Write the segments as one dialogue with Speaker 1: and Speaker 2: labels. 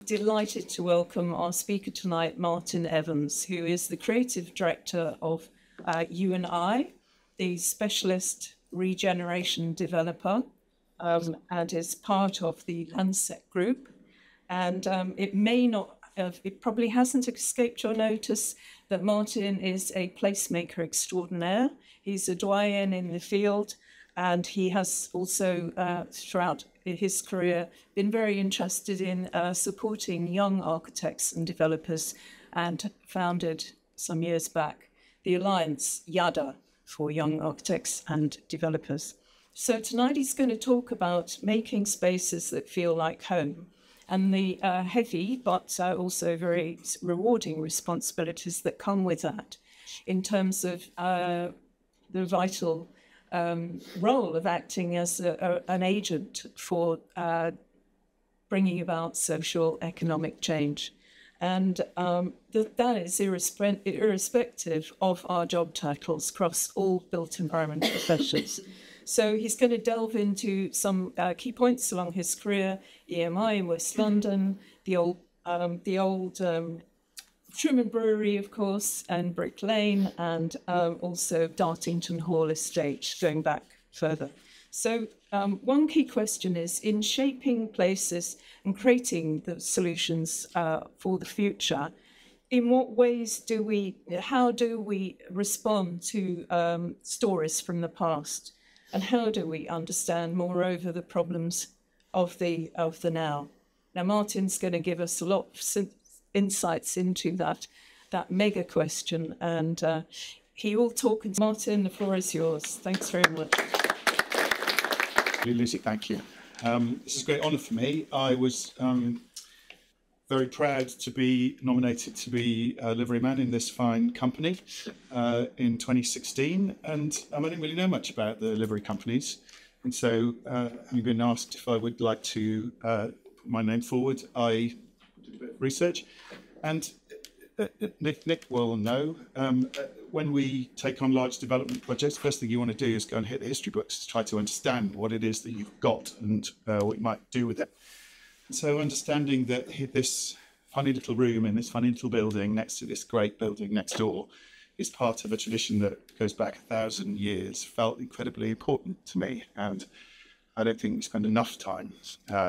Speaker 1: Delighted to welcome our speaker tonight, Martyn Evans, who is the creative director of U&I, the specialist regeneration developer, and is part of the Lancet Group. And it probably hasn't escaped your notice that Martyn is a placemaker extraordinaire. He's a doyen in the field, and he has also, throughout his career, been very interested in supporting young architects and developers, and founded some years back the Alliance, YADA, for Young Architects and Developers. So tonight he's going to talk about making spaces that feel like home, and the heavy but also very rewarding responsibilities that come with that in terms of the vital role of acting as an agent for bringing about social economic change. And that is irrespective of our job titles across all built environment professions. So he's going to delve into some key points along his career: EMI in West London, the old Truman Brewery, of course, and Brick Lane, and also Dartington Hall Estate, going back further. So one key question is, in shaping places and creating the solutions for the future, in what ways how do we respond to stories from the past? And how do we understand, moreover, the problems of the now? Now, Martyn's going to give us a lot of insights into that mega question, and he will talk. Martyn, the floor is yours. Thanks very much.
Speaker 2: Lucy, thank you. This is a great honour for me. I was very proud to be nominated to be a liveryman in this fine company in 2016, and I didn't really know much about the livery companies, and so having been asked if I would like to put my name forward, I did a bit of research, and Nick will know, when we take on large development projects, the first thing you want to do is go and hit the history books to try to understand what it is that you've got and what you might do with it. So understanding that this funny little room in this funny little building next to this great building next door is part of a tradition that goes back 1,000 years felt incredibly important to me. And I don't think we spend enough time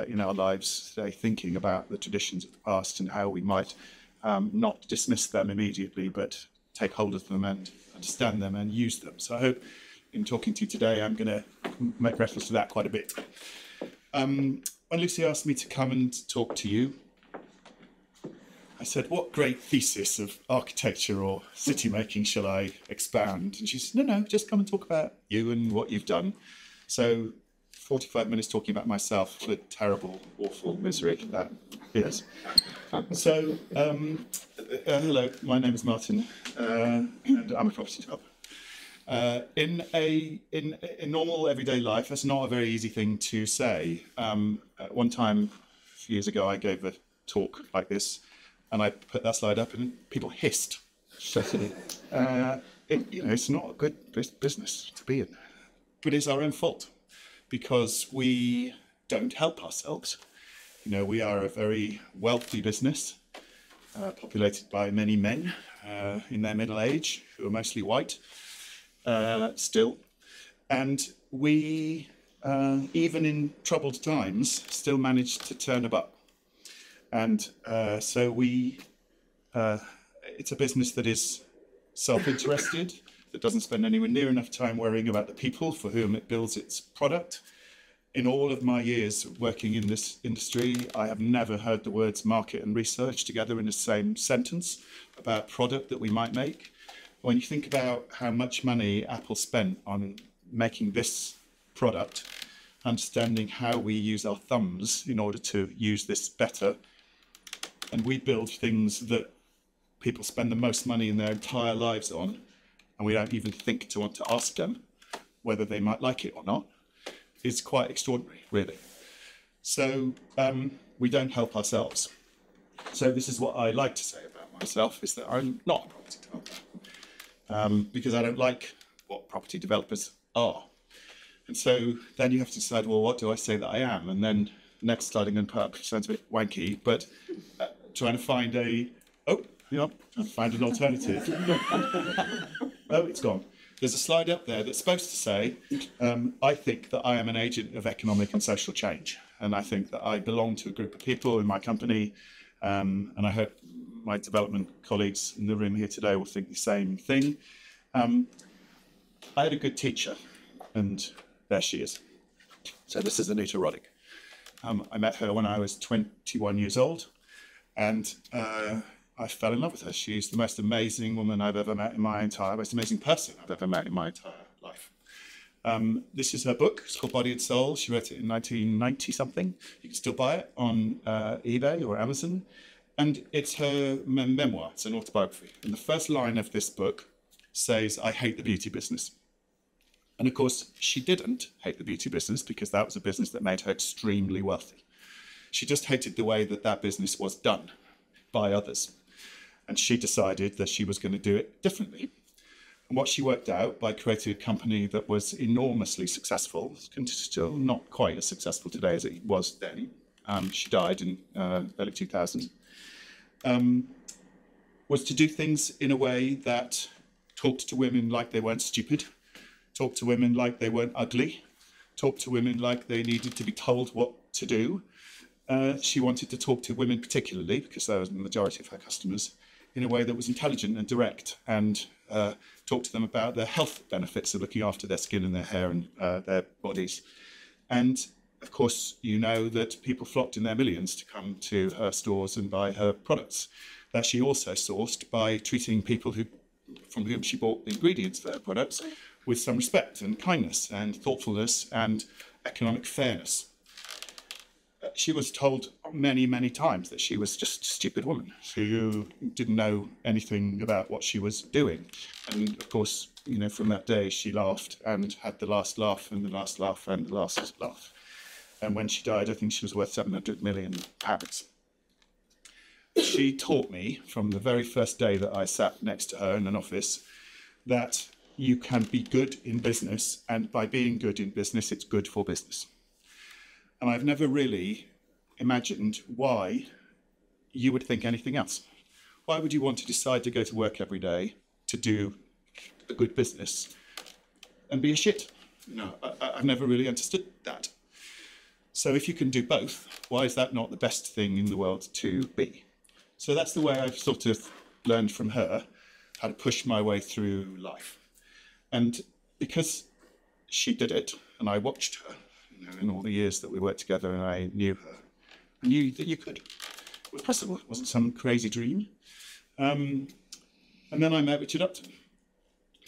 Speaker 2: in our lives today thinking about the traditions of the past and how we might not dismiss them immediately, but take hold of them and understand them and use them. So I hope in talking to you today, I'm going to make reference to that quite a bit. When Lucy asked me to come and talk to you, I said, what great thesis of architecture or city making shall I expound? And she said, no, just come and talk about you and what you've done. So 45 minutes talking about myself, the terrible, awful misery that is. So, hello, my name is Martyn, and I'm a property developer. In normal everyday life, that's not a very easy thing to say. One time, a few years ago, I gave a talk like this, and I put that slide up, and people hissed. It's not a good business to be in, but it's our own fault because we don't help ourselves. We are a very wealthy business, populated by many men in their middle age who are mostly white. Still, and we, even in troubled times, still manage to turn a buck. And so it's a business that is self-interested, that doesn't spend anywhere near enough time worrying about the people for whom it builds its product. In all of my years working in this industry, I have never heard the words market and research together in the same sentence about product that we might make. When you think about how much money Apple spent on making this product, understanding how we use our thumbs in order to use this better, and we build things that people spend the most money in their entire lives on, and we don't even think to want to ask them whether they might like it or not, is quite extraordinary, really. So we don't help ourselves. So this is what I like to say about myself, is that I'm not a property developer. Because I don't like what property developers are. And so then you have to decide, well, what do I say that I am? And then next slide I'm going to put up sounds a bit wanky, but trying to find trying to find an alternative. Oh, it's gone. There's a slide up there that's supposed to say, I think that I am an agent of economic and social change. And I think that I belong to a group of people in my company. And I hope my development colleagues in the room here today will think the same thing. I had a good teacher, and there she is. So this is Anita Roddick. I met her when I was 21 years old, and I fell in love with her. She's the most amazing woman I've ever met in my entire, most amazing person I've ever met in my entire life. This is her book. It's called Body and Soul. She wrote it in 1990 something. You can still buy it on eBay or Amazon. And it's her memoir. It's an autobiography. And the first line of this book says, I hate the beauty business. And of course, she didn't hate the beauty business because that was a business that made her extremely wealthy. She just hated the way that that business was done by others. And she decided that she was going to do it differently. And what she worked out by creating a company that was enormously successful, and still not quite as successful today as it was then. She died in early 2000. Was to do things in a way that talked to women like they weren't stupid, talked to women like they weren't ugly, talked to women like they needed to be told what to do. She wanted to talk to women particularly, because that was the majority of her customers, in a way that was intelligent and direct, and talk to them about the health benefits of looking after their skin and their hair and their bodies. And of course, you know that people flocked in their millions to come to her stores and buy her products, that she also sourced by treating people from whom she bought the ingredients for her products with some respect and kindness and thoughtfulness and economic fairness. She was told many, many times that she was just a stupid woman who didn't know anything about what she was doing. And of course, you know, from that day, she laughed and had the last laugh and the last laugh and the last laugh. And when she died, I think she was worth £700 million. She taught me from the very first day that I sat next to her in an office that you can be good in business, and by being good in business, it's good for business. And I've never really imagined why you would think anything else. Why would you want to decide to go to work every day to do a good business and be a shit? No, I've never really understood that. So if you can do both, why is that not the best thing in the world to be? So that's the way I've sort of learned from her how to push my way through life. And because she did it, and I watched her, you know, in all the years that we worked together, and I knew her, I knew that you could. It was possible. It wasn't some crazy dream. And then I met Richard Upton.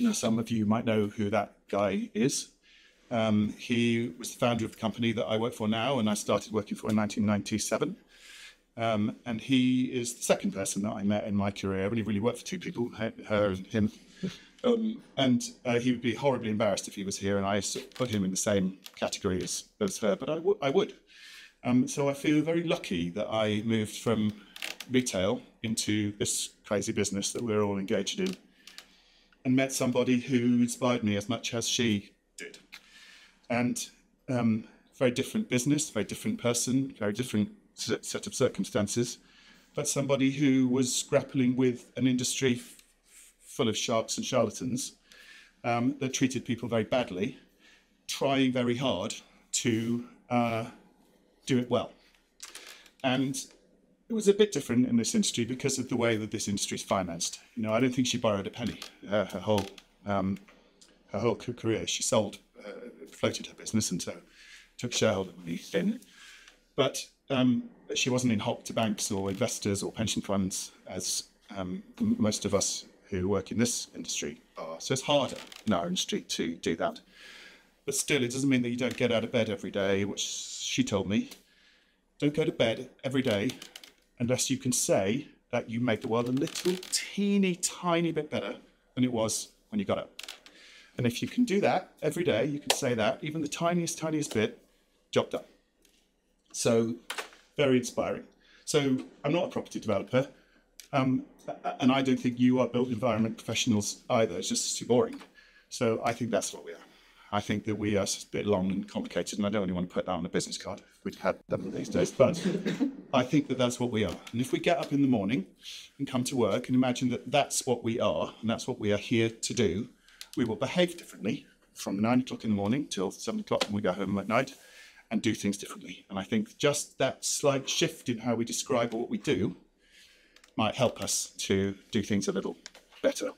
Speaker 2: Now, some of you might know who that guy is. He was the founder of the company that I work for now, and I started working for in 1997. And he is the second person that I met in my career. I only really worked for two people, her and him. And he would be horribly embarrassed if he was here, and I sort of put him in the same category as her, but I would. So I feel very lucky that I moved from retail into this crazy business that we're all engaged in, and met somebody who inspired me as much as she did. And very different business, very different person, very different set of circumstances, but somebody who was grappling with an industry full of sharks and charlatans that treated people very badly, trying very hard to do it well. And it was a bit different in this industry because of the way that this industry is financed. You know, I don't think she borrowed a penny her whole career. She floated her business, and so took shareholder money in. But she wasn't in hock to banks or investors or pension funds, as most of us who work in this industry are. So it's harder in our industry to do that. But still, it doesn't mean that you don't get out of bed every day, which she told me. Don't go to bed every day unless you can say that you made the world a little teeny tiny bit better than it was when you got up. And if you can do that every day, you can say that, even the tiniest bit, job done. So very inspiring. So I'm not a property developer, and I don't think you are built environment professionals either. It's just too boring. So I think that's what we are. I think that we are a bit long and complicated, and I don't really want to put that on a business card if we'd had them these days, but I think that that's what we are. And if we get up in the morning and come to work and imagine that that's what we are, and that's what we are here to do, we will behave differently from 9 o'clock in the morning till 7 o'clock when we go home at night, and do things differently. And I think just that slight shift in how we describe what we do might help us to do things a little better.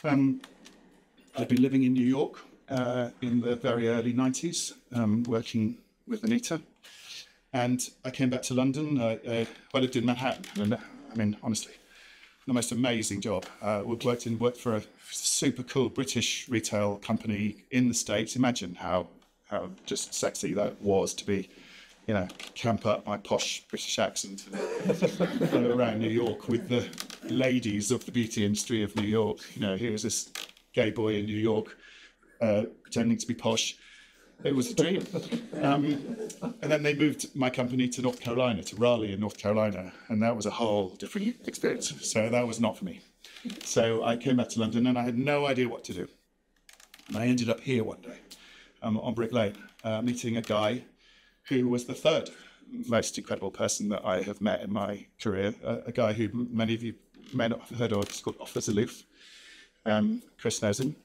Speaker 2: I'd been living in New York in the very early 90s, working with Anita. And I came back to London. I lived in Manhattan. And I mean, honestly, the most amazing job. Worked for a super cool British retail company in the States. Imagine how just sexy that was to be, camp up my posh British accent and go around New York with the ladies of the beauty industry of New York. Here was this gay boy in New York pretending to be posh. It was a dream. And then they moved my company to North Carolina, to Raleigh in North Carolina, and that was a whole different experience. So that was not for me. So I came back to London and I had no idea what to do. And I ended up here one day on Brick Lane, meeting a guy who was the third most incredible person that I have met in my career, a guy who many of you may not have heard of. He's called Office Aloof. Chris knows him.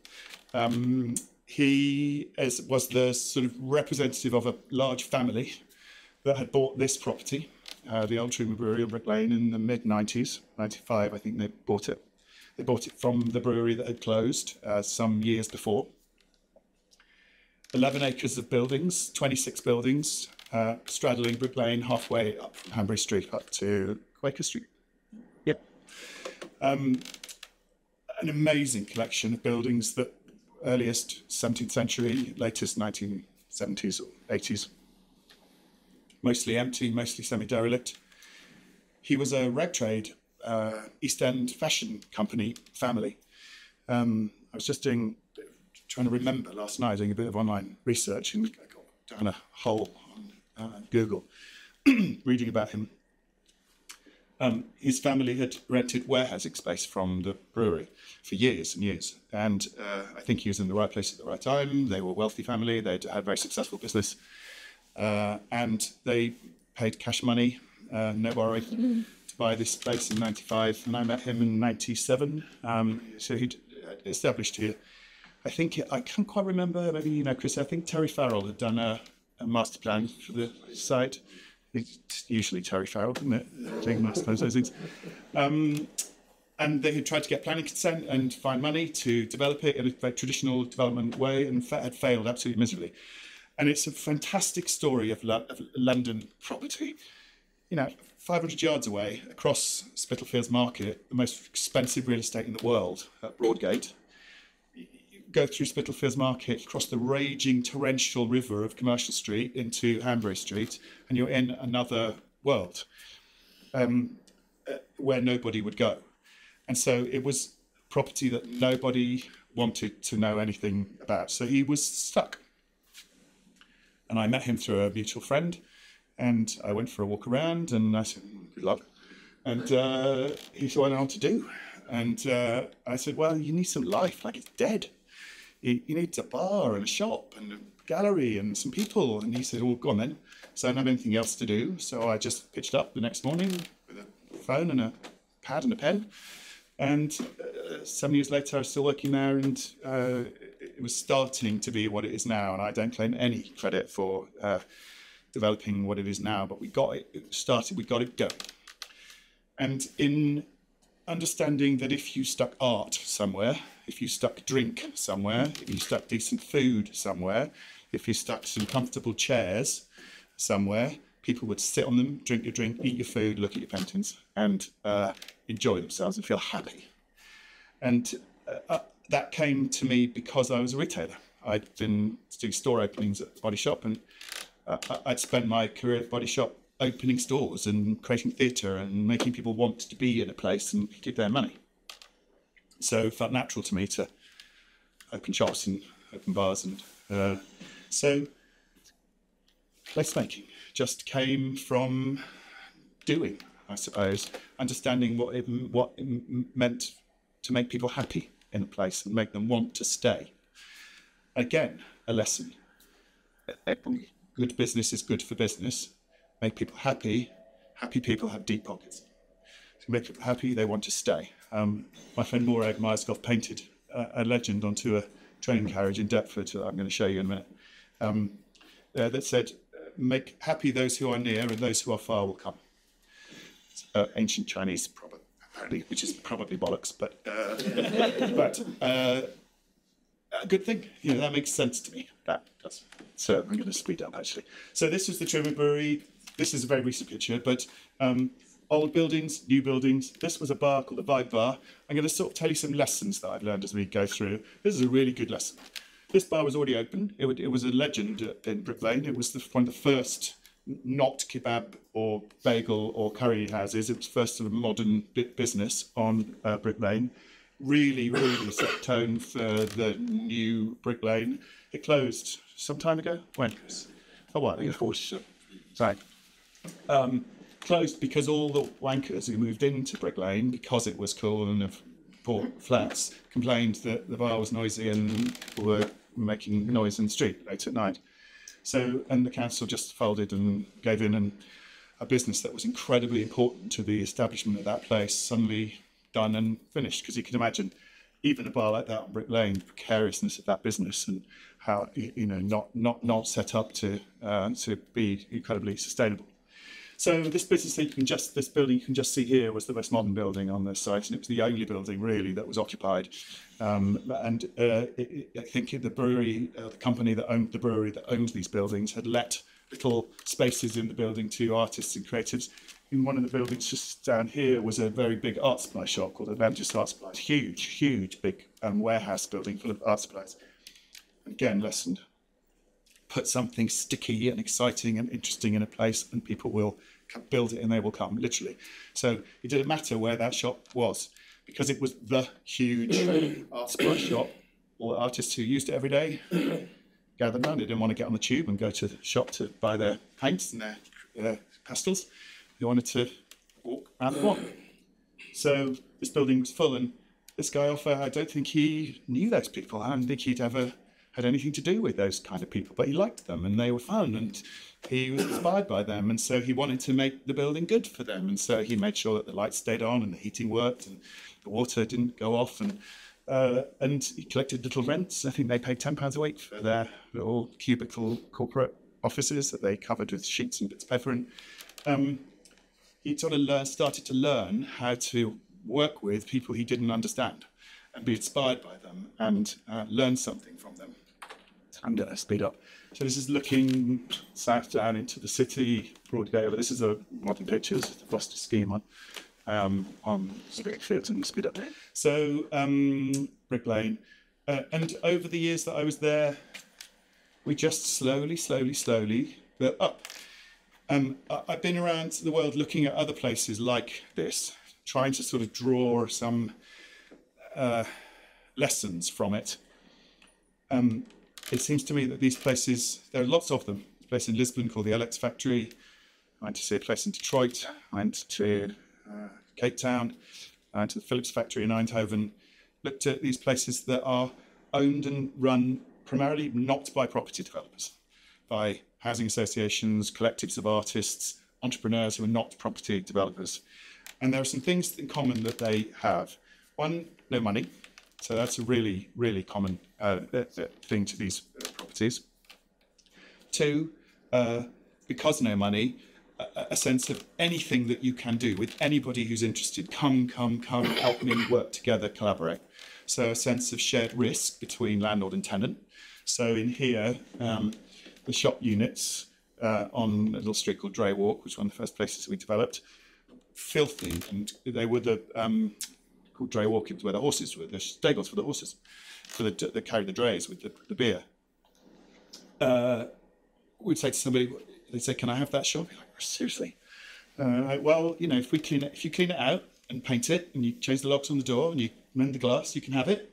Speaker 2: He was the sort of representative of a large family that had bought this property, the Old Truman Brewery on Brick Lane, in the mid-90s, 95 I think they bought it. They bought it from the brewery that had closed some years before. 11 acres of buildings, 26 buildings, straddling Brick Lane halfway up from Hanbury Street up to Quaker Street. Yep. An amazing collection of buildings that earliest 17th century, latest 1970s or 80s. Mostly empty, mostly semi-derelict. He was a rag trade, East End fashion company family. I was just trying to remember last night, doing a bit of online research, and I got down a hole on Google, reading about him. His family had rented warehousing space from the brewery for years and years, and I think he was in the right place at the right time. They were a wealthy family. They'd had a very successful business, and they paid cash money, no borrowing, to buy this place in 95, and I met him in 97. So he'd established here. I can't quite remember, maybe Chris, I think Terry Farrell had done a master plan for the site. It's usually Terry Farrell, isn't it? Doing master plans, those things. And they had tried to get planning consent and find money to develop it in a very traditional development way, and had failed absolutely miserably. And it's a fantastic story of London property. 500 yards away, across Spitalfields Market, the most expensive real estate in the world, at Broadgate. Go through Spitalfields Market, cross the raging torrential river of Commercial Street into Hanbury Street, and you're in another world where nobody would go. And so it was property that nobody wanted to know anything about. So he was stuck. And I met him through a mutual friend, and I went for a walk around, and I said, good luck. And he said, what do I want to do? And I said, well, you need some life, like it's dead. He needs a bar and a shop and a gallery and some people. And he said, well, go on then. So I don't have anything else to do. So I just pitched up the next morning with a phone and a pad and a pen. And 7 years later, I was still working there, and it was starting to be what it is now. And I don't claim any credit for developing what it is now, but we got it started, we got it going. And in understanding that if you stuck art somewhere, if you stuck drink somewhere, if you stuck decent food somewhere, if you stuck some comfortable chairs somewhere, people would sit on them, drink your drink, eat your food, look at your paintings, and enjoy themselves and feel happy. And that came to me because I was a retailer. I'd been doing store openings at the Body Shop, and I'd spent my career at Body Shop opening stores and creating theatre and making people want to be in a place and give their money. So it felt natural to me to open shops and open bars. And so placemaking just came from doing, I suppose, understanding what it meant to make people happy in a place and make them want to stay. Again, a lesson. Good business is good for business. Make people happy. Happy people have deep pockets. To make people happy, they want to stay. My friend Morag Myerscough painted a legend onto a train carriage in Deptford that I'm going to show you in a minute, that said, make happy those who are near and those who are far will come. Ancient Chinese, apparently, which is probably bollocks, but a good thing. That makes sense to me. That does. So I'm going to speed up, actually. So this was the Truman Brewery. This is a very recent picture, but old buildings, new buildings. This was a bar called the Vibe Bar. I'm going to sort of tell you some lessons that I've learned as we go through. This is a really good lesson. This bar was already open. It was a legend in Brick Lane. It was one of the first not kebab or bagel or curry houses. It was first sort of modern business on Brick Lane. Really, really set tone for the new Brick Lane. It closed some time ago. When? A while ago. Sorry. Closed because all the wankers who moved into Brick Lane, because it was cool and bought flats, complained that the bar was noisy and people were making noise in the street late at night. So, and the council just folded and gave in, and a business that was incredibly important to the establishment of that place suddenly done and finished. Because you can imagine, even a bar like that on Brick Lane, the precariousness of that business and how not set up to be incredibly sustainable. So this building you can just see here was the most modern building on the site, and it was the only building really that was occupied. I think the brewery, the company that owned the brewery that owned these buildings, had let little spaces in the building to artists and creatives. In one of the buildings just down here was a very big art supply shop called Adventist Art Supplies. Huge, big warehouse building full of art supplies. Again, lesson. Put something sticky and exciting and interesting in a place and people will build it and they will come, literally. So it didn't matter where that shop was, because it was the huge art supply shop. All the artists who used it every day gathered around. They didn't want to get on the tube and go to the shop to buy their paints and their pastels. They wanted to walk around the block. So this building was full, and this guy I don't think he knew those people. I don't think he'd ever had anything to do with those kind of people, but he liked them and they were fun and he was inspired by them, and so he wanted to make the building good for them, and so he made sure that the lights stayed on and the heating worked and the water didn't go off, and he collected little rents. I think they paid £10 a week for their little cubicle corporate offices that they covered with sheets and bits of paper, and he sort of started to learn how to work with people he didn't understand and be inspired by them and learn something from them. I'm going to speed up. So this is looking south down into the city, Broadgate. But this is a modern pictures, the Foster scheme on Spiritfield and speed up. So Brick Lane, and over the years that I was there, we just slowly built up. I've been around the world looking at other places like this, trying to sort of draw some lessons from it. It seems to me that these places, there are lots of them. There's a place in Lisbon called the LX Factory. I went to see a place in Detroit. I went to Cape Town. I went to the Philips Factory in Eindhoven. Looked at these places that are owned and run primarily not by property developers, by housing associations, collectives of artists, entrepreneurs who are not property developers. And there are some things in common that they have. One, no money. So that's a really, really common thing to these properties. Two, because no money, a sense of anything that you can do with anybody who's interested. Come, help me, work together, collaborate. So a sense of shared risk between landlord and tenant. So in here, the shop units on a little street called Dray Walk, which was one of the first places we developed, filthy, and they were the called Dray Walk. It was where the horses were, the stables for the horses, they carried the drays with the beer. We'd say to somebody, they'd say, "Can I have that shop?" You're like, seriously? Well, if you clean it out and paint it, and you change the locks on the door and you mend the glass, you can have it.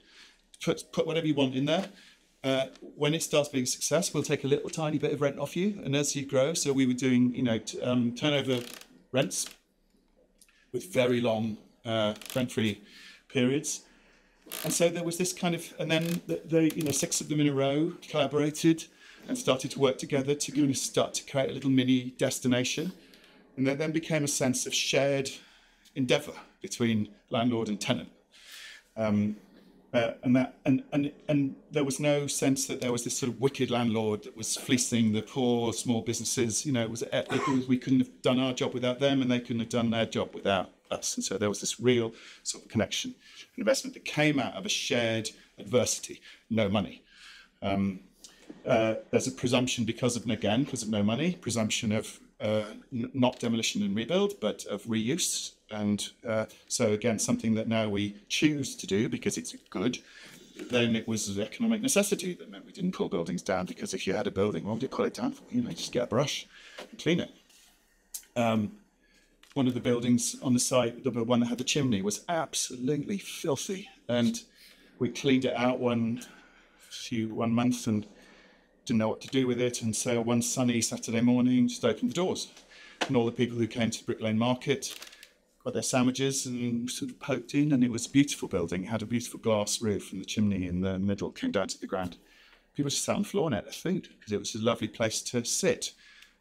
Speaker 2: Put whatever you want in there. When it starts being a success, we'll take a little tiny bit of rent off you, and as you grow, so we were doing, turnover rents with very long rent-free periods. And so there was this kind of, and then the 6 of them in a row collaborated and started to work together to start to create a little mini destination. And there then became a sense of shared endeavour between landlord and tenant. And there was no sense that there was this sort of wicked landlord that was fleecing the poor small businesses. We couldn't have done our job without them, and they couldn't have done their job without us. And so there was this real sort of connection, an investment that came out of a shared adversity, no money. There's a presumption because of no money, presumption of not demolition and rebuild, but of reuse. And so again, something that now we choose to do because it's good. Then it was an economic necessity that meant we didn't pull buildings down, because if you had a building, what would you pull it down for? Just get a brush and clean it. One of the buildings on the site, the one that had the chimney, was absolutely filthy, and we cleaned it out one month and didn't know what to do with it. And so one sunny Saturday morning, just opened the doors, and all the people who came to Brick Lane Market got their sandwiches and sort of poked in, and it was a beautiful building. It had a beautiful glass roof, and the chimney in the middle came down to the ground. People just sat on the floor and ate their food because it was a lovely place to sit.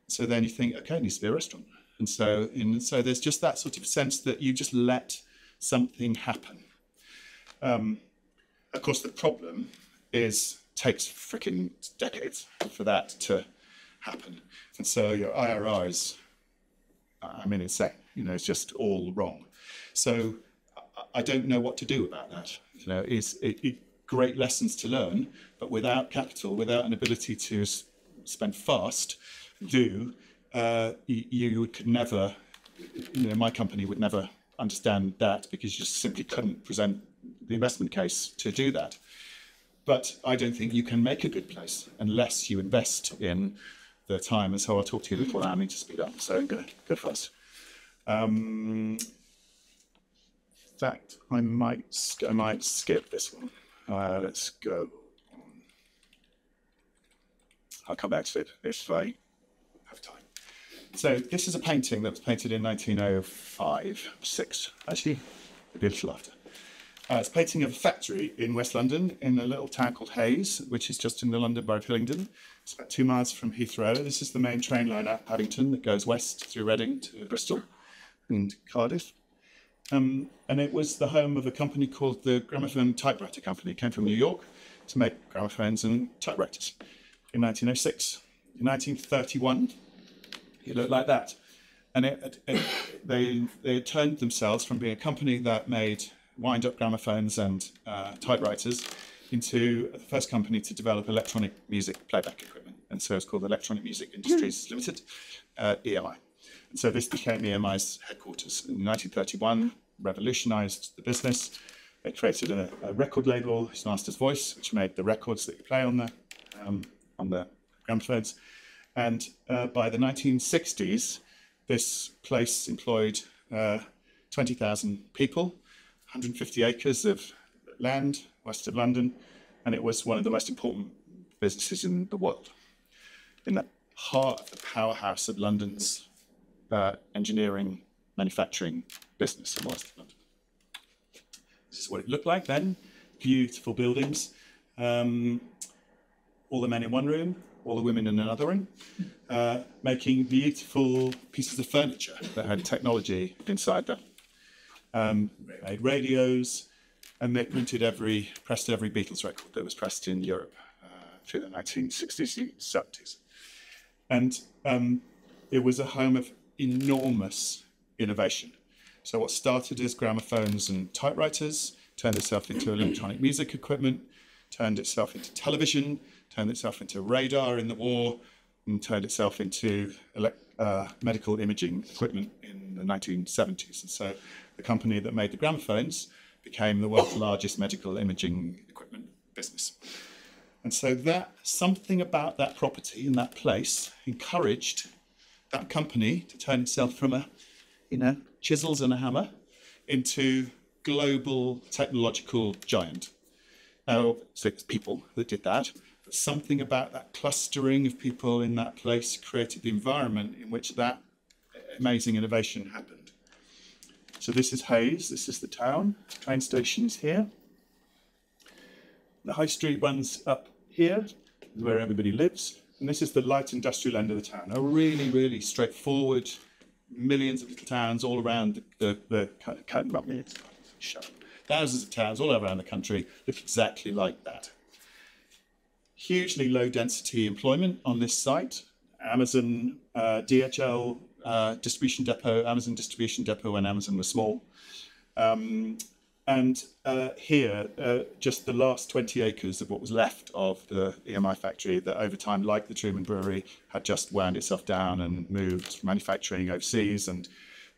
Speaker 2: So then you think, okay, it needs to be a restaurant. And so there's just that sort of sense that you just let something happen. Of course, the problem takes freaking decades for that to happen. And so your IRR is, insane. It's just all wrong. So I don't know what to do about that. It's great lessons to learn, but without capital, without an ability to spend fast, you could never, my company would never understand that, because you just simply couldn't present the investment case to do that. But I don't think you can make a good place unless you invest in the time. And so I'll talk to you a little. I need to speed up, so go fast. In fact, I might skip this one. Let's go. I'll come back to it if I have time. So this is a painting that was painted in 1905, 6, actually, maybe a little after. It's a painting of a factory in West London in a little town called Hayes, which is just in the London Borough of Hillingdon. It's about 2 miles from Heathrow. This is the main train line at Paddington that goes west through Reading to Bristol and Cardiff. And it was the home of a company called the Gramophone Typewriter Company. It came from New York to make gramophones and typewriters in 1906. In 1931, it looked like that. And they had turned themselves from being a company that made wind-up gramophones and typewriters into the first company to develop electronic music playback equipment. And so it's called Electronic Music Industries Limited, EMI. And so this became EMI's headquarters. In 1931, revolutionised the business. They created a record label, His Master's Voice, which made the records that you play on the gramophones. And by the 1960s, this place employed 20,000 people, 150 acres of land west of London, and it was one of the most important businesses in the world. In the heart of the powerhouse of London's engineering, manufacturing business in west of London. This is what it looked like then. Beautiful buildings. All the men in one room, all the women in another room, making beautiful pieces of furniture that had technology inside them. They made radios, and they pressed every Beatles record that was pressed in Europe through the 1960s, 70s. And it was a home of enormous innovation. So what started as gramophones and typewriters turned itself into electronic music equipment, turned itself into television, turned itself into radar in the war, and turned itself into medical imaging equipment in the 1970s. And so the company that made the gramophones became the world's largest medical imaging equipment business. And so that something about that property in that place encouraged that company to turn itself from chisels and a hammer into global technological giant. Now, so it's people that did that, but something about that clustering of people in that place created the environment in which that amazing innovation happened. So this is Hayes, this is the town, train station is here. The high street runs up here, where everybody lives, and this is the light industrial end of the town. A really, really straightforward, millions of little towns all around thousands of towns all around the country look exactly like that. Hugely low density employment on this site. Amazon, DHL distribution depot, Amazon distribution depot when Amazon was small. And here, just the last 20 acres of what was left of the EMI factory that over time, like the Truman Brewery, had just wound itself down and moved manufacturing overseas, and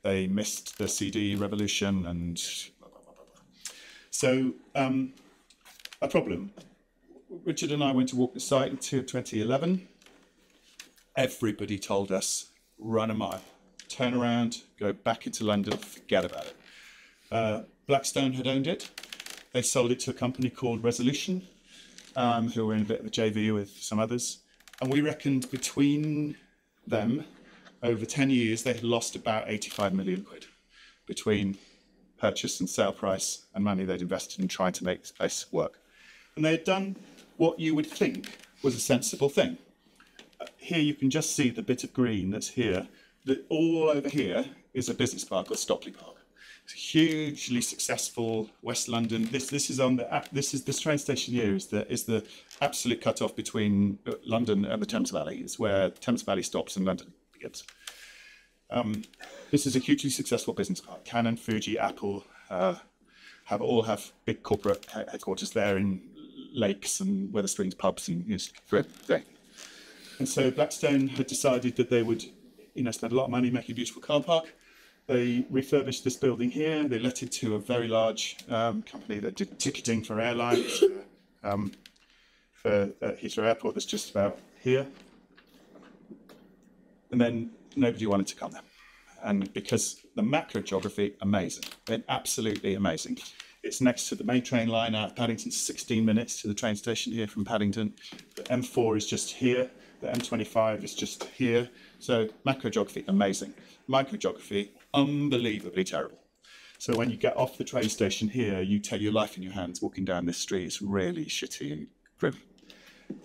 Speaker 2: they missed the CD revolution and blah, blah, blah, blah, blah. So a problem. Richard and I went to walk the site in 2011. Everybody told us, run a mile, turn around, go back into London, forget about it. Blackstone had owned it. They sold it to a company called Resolution, who were in a bit of a JV with some others. And we reckoned between them, over 10 years, they had lost about 85 million quid between purchase and sale price and money they'd invested in trying to make this place work. And they had done what you would think was a sensible thing. Here you can just see the bit of green that's here. All over here is a business park called Stockley Park. It's a hugely successful West London. This train station here is the absolute cut-off between London and the Thames Valley. It's where the Thames Valley stops and London begins. This is a hugely successful business park. Canon, Fuji, Apple have big corporate headquarters there in lakes and Wetherspoons pubs, and it's great. And so Blackstone had decided that they would, spend a lot of money making a beautiful car park. They refurbished this building here. They let it to a very large company that did ticketing for airlines for Heathrow Airport. That's just about here. And then nobody wanted to come there. And because the macro geography, amazing, absolutely amazing. It's next to the main train line out of Paddington, 16 minutes to the train station here from Paddington. The M4 is just here. The M25 is just here. So macro geography, amazing. Microgeography, unbelievably terrible. So when you get off the train station here, you take your life in your hands walking down this street. It's really shitty and grim.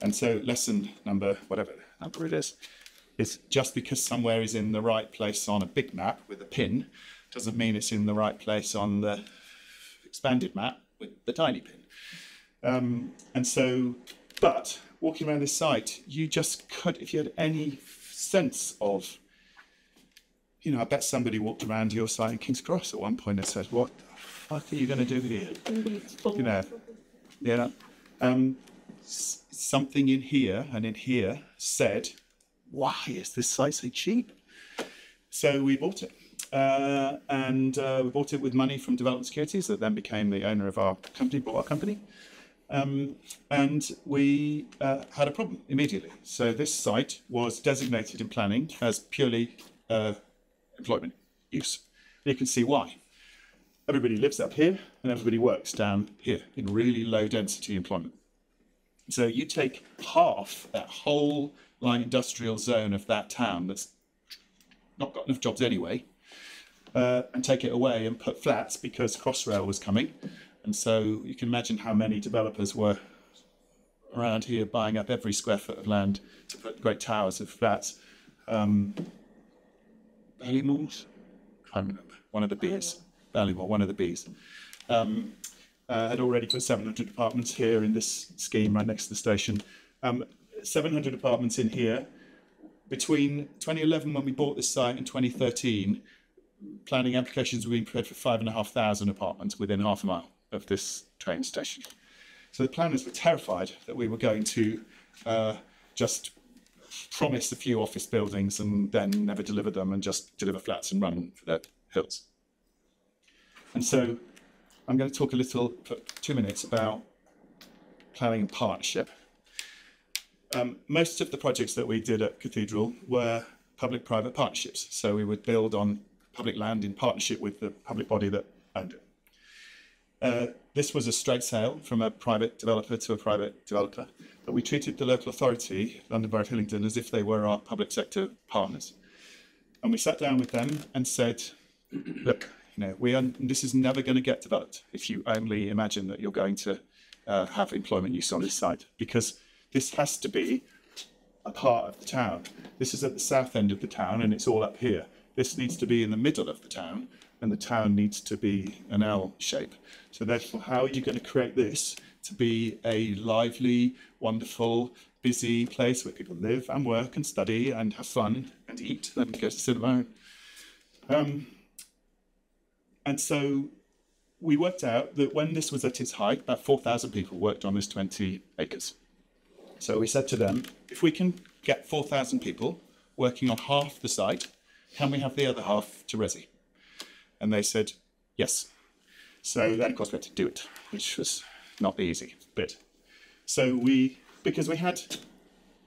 Speaker 2: And so lesson number, whatever number it is just because somewhere is in the right place on a big map with a pin, doesn't mean it's in the right place on the expanded map with the tiny pin. But walking around this site, you just could, if you had any sense of, I bet somebody walked around your site in King's Cross at one point and said, what the fuck are you going to do here? Something in here and in here said, why is this site so cheap? So we bought it. We bought it with money from Development Securities that then became the owner of our company, bought our company. And we had a problem immediately. So this site was designated in planning as purely employment use. You can see why. Everybody lives up here and everybody works down here in really low density employment. So you take half that whole light industrial zone of that town that's not got enough jobs anyway, and take it away and put flats because Crossrail was coming. And so you can imagine how many developers were around here buying up every square foot of land to put great towers of flats. Ballymore? I can't remember. One of the Bs. Ballymore, one of the Bs. Had already put 700 apartments here in this scheme right next to the station. 700 apartments in here. Between 2011, when we bought this site, and 2013, planning applications were being prepared for 5,500 apartments within half a mile of this train station. So the planners were terrified that we were going to just promise a few office buildings and then never deliver them and just deliver flats and run for the hills. And so I'm going to talk a little, for 2 minutes, about planning and partnership. Most of the projects that we did at Cathedral were public-private partnerships. So we would build on public land in partnership with the public body that owned it. This was a straight sale from a private developer to a private developer, but we treated the local authority, London Borough of Hillingdon, as if they were our public sector partners. And we sat down with them and said, look, this is never going to get developed if you only imagine that you're going to have employment use on this site, because this has to be a part of the town. This is at the south end of the town, and it's all up here. This needs to be in the middle of the town, and the town needs to be an L shape. So therefore, how are you going to create this to be a lively, wonderful, busy place where people live and work and study and have fun and eat and go to cinema? And so we worked out that when this was at its height, about 4,000 people worked on this 20 acres. So we said to them, if we can get 4,000 people working on half the site, can we have the other half to resi? And they said, yes. So then, of course, we had to do it, which was not the easy bit. So because we had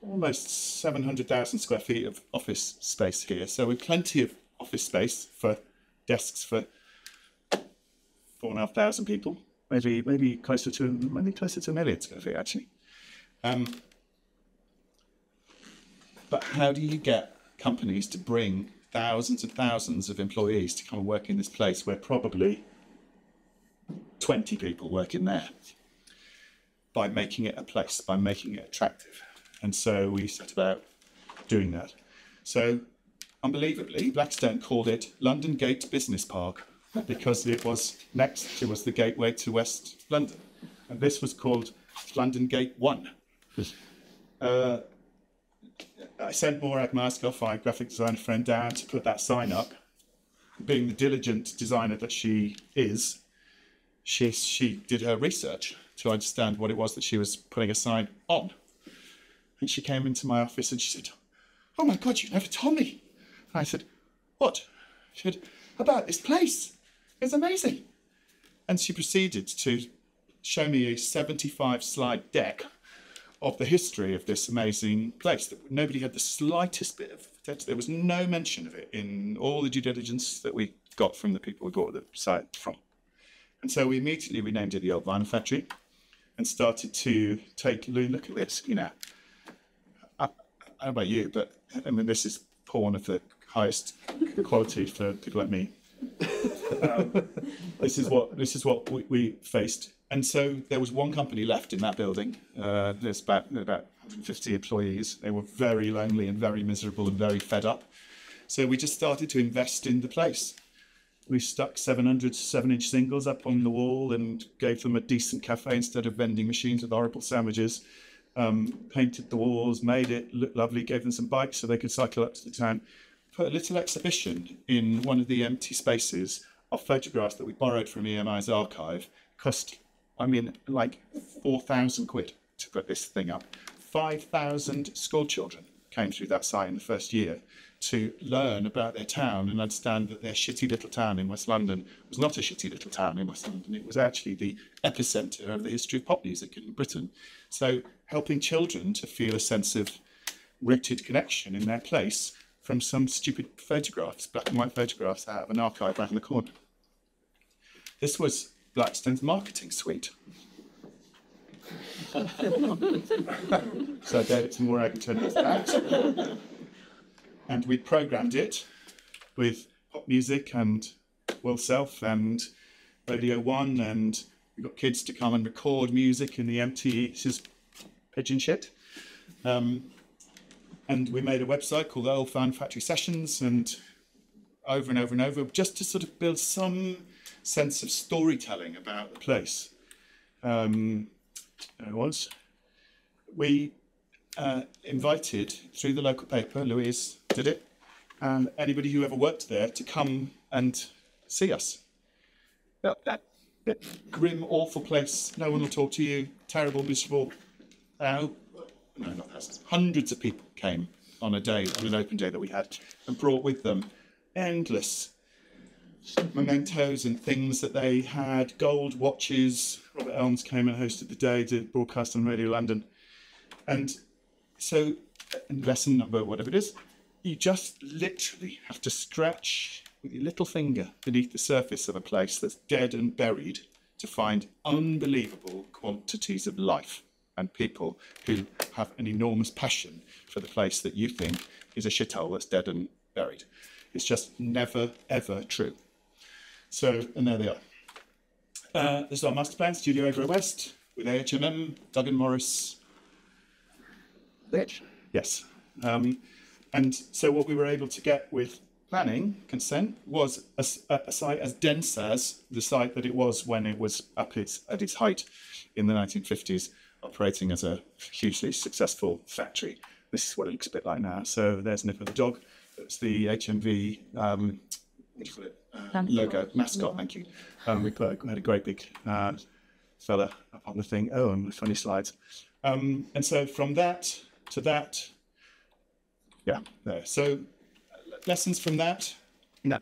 Speaker 2: almost 700,000 square feet of office space here, so we had plenty of office space for desks for 4,500 people, maybe closer to 1 million square feet, actually. But how do you get companies to bring thousands and thousands of employees to come and work in this place where probably 20 people work in there? By making it a place, by making it attractive. And so we set about doing that. So unbelievably, Blackstone called it London Gate Business Park, because it was the gateway to West London. And this was called London Gate 1. I sent Morag Maskoff, my graphic designer friend, down to put that sign up. Being the diligent designer that she is, she did her research to understand what it was that she was putting a sign on. And she came into my office and she said, "Oh my God, you never told me." And I said, "What?" She said, "About this place. It's amazing." And she proceeded to show me a 75-slide deck of the history of this amazing place that nobody had the slightest bit of attention. There was no mention of it in all the due diligence that we got from the people we bought the site from. And so we immediately renamed it the Old Vinyl Factory and started to take a look at this. I don't know about you, but I mean, this is porn of the highest quality for people like me. This is what we faced. And so there was one company left in that building. There's about 150 employees. They were very lonely and very miserable and very fed up. So we just started to invest in the place. We stuck 700 7-inch singles up on the wall and gave them a decent cafe instead of vending machines with horrible sandwiches. Painted the walls, made it look lovely, gave them some bikes so they could cycle up to the town. Put a little exhibition in one of the empty spaces of photographs that we borrowed from EMI's archive. Cost, like 4,000 quid to put this thing up. 5,000 school children came through that site in the first year to learn about their town and understand that their shitty little town in West London was not a shitty little town in West London. It was actually the epicentre of the history of pop music in Britain. So helping children to feel a sense of rooted connection in their place from some stupid photographs, black and white photographs out of an archive back in the corner. This was Blackstone's marketing suite. So I gave it to Morag to that. And we programmed it with pop music and Will Self and Radio 1, and we got kids to come and record music in the empty pigeon shit. And we made a website called the Old Vinyl Factory Sessions, and over and over and over, just to sort of build some sense of storytelling about the place. We invited, through the local paper, Louise did it, and anybody who ever worked there to come and see us. That grim, awful place, no one will talk to you, terrible, miserable. No, not thousands. Hundreds of people came on an open day that we had, and brought with them endless mementos and things that they had, gold watches. Robert Elms came and hosted the day to broadcast on Radio London. And so, in lesson number, whatever it is, you just literally have to scratch with your little finger beneath the surface of a place that's dead and buried to find unbelievable quantities of life and people who have an enormous passion for the place that you think is a shithole that's dead and buried. It's just never, ever true. So, and there they are. This is our master plan, Studio Over West. with AHMM, Duggan Morris. Yes. And so what we were able to get with planning consent was a site as dense as the site that it was when it was at its height in the 1950s, operating as a hugely successful factory. This is what it looks a bit like now. So there's Nipper the dog. That's the HMV what do you call it? Logo, mascot, thank you. We had a great big fella up on the thing. Oh, and funny slides. And so from that to that, yeah, there. So lessons from that, no.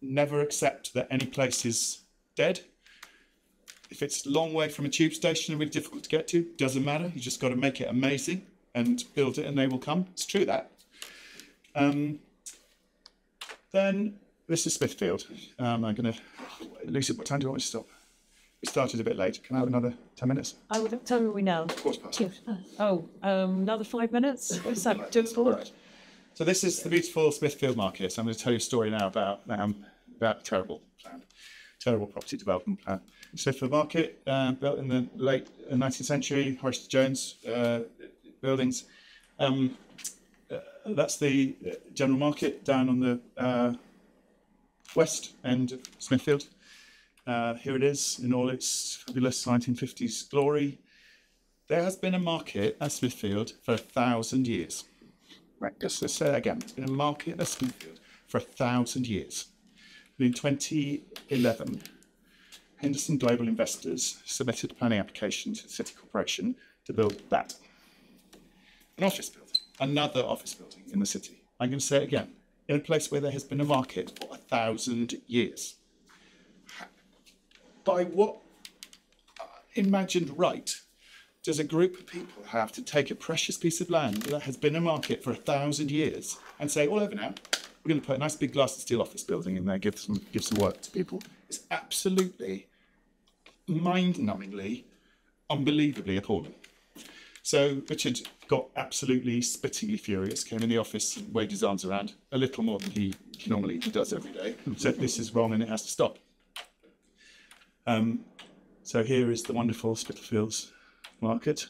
Speaker 2: Never accept that any place is dead. If it's a long way from a tube station and really difficult to get to, doesn't matter. You just got to make it amazing and build it and they will come. It's true that. Then this is Smithfield. I'm going to, Lucy, what time do you want me to stop? We started a bit late. Can I have another 10 minutes?
Speaker 1: I would tell me we now.
Speaker 2: Quarter past.
Speaker 1: Another 5 minutes? What's that?
Speaker 2: All right. So this is the beautiful Smithfield Market. I'm going to tell you a story now about a terrible plan, terrible property development plan. Smithfield Market, built in the late 19th century, Horace Jones buildings. That's the general market down on the west end of Smithfield. Here it is in all its fabulous 1950s glory. There has been a market at Smithfield for 1,000 years. Right, let's say that again. There's been a market at Smithfield for 1,000 years. And in 2011, Henderson Global Investors submitted a planning application to the City Corporation to build that. An office building, another office building in the city. I'm going to say it again. In a place where there has been a market for 1,000 years. By what imagined right does a group of people have to take a precious piece of land that has been a market for 1,000 years and say, all over now, we're going to put a nice big glass and steel office building in there, give some work to people? It's absolutely, mind-numbingly, unbelievably appalling. So Richard got absolutely spittingly furious, came in the office and waved his arms around, a little more than he normally does every day, and said this is wrong and it has to stop. So here is the wonderful Spitalfields Market.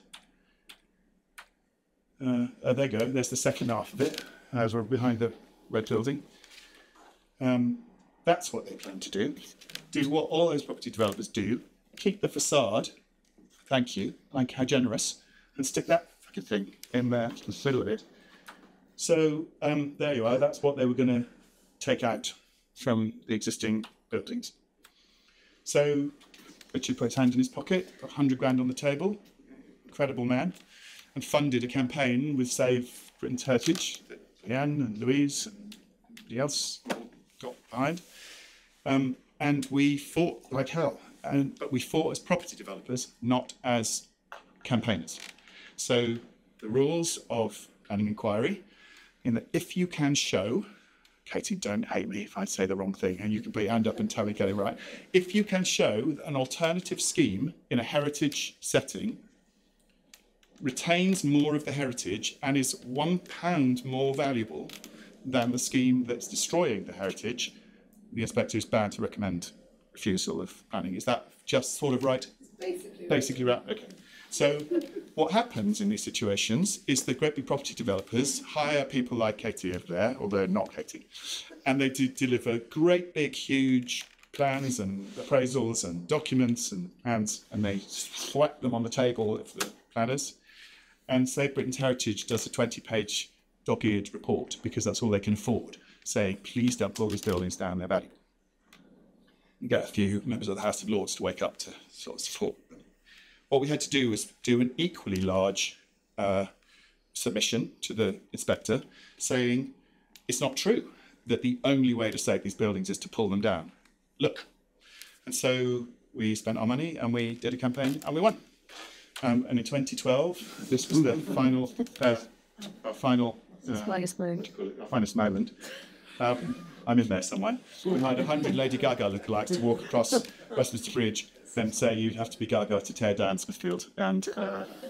Speaker 2: There you go, there's the second half of it, as we're behind the red building. That's what they plan to do what all those property developers do, keep the facade, thank you, like how generous, and stick that fucking thing in there, the middle of it. So there you are, that's what they were going to take out from the existing buildings. So Richard put his hand in his pocket, got 100 grand on the table, incredible man, and funded a campaign with Save Britain's Heritage that Leanne and Louise and everybody else got behind. And we fought like hell, but we fought as property developers, not as campaigners. So the rules of planning inquiry, in that if you can show, Katie, don't hate me if I say the wrong thing, and you can put your hand up and tell me get it right. If you can show an alternative scheme in a heritage setting retains more of the heritage and is £1 more valuable than the scheme that's destroying the heritage, the inspector is bound to recommend refusal of planning. Is that just sort of right? Basically right. Okay. So what happens in these situations is the great big property developers hire people like Katie over there, although not Katie, and they do deliver great big huge plans and appraisals and documents and they slap them on the table of the planners. And Save Britain's Heritage does a 20-page dog-eared report because that's all they can afford, saying please don't pull these buildings down, they're valuable. You get a few members of the House of Lords to wake up to sort of support them. What we had to do was do an equally large submission to the inspector saying it's not true that the only way to save these buildings is to pull them down. Look. And so we spent our money and we did a campaign and we won. And in 2012, this was the final, our finest moment. I'm in there somewhere. We had 100 Lady Gaga lookalikes to walk across Westminster Bridge, then say you'd have to be Gaga to tear down Smithfield, and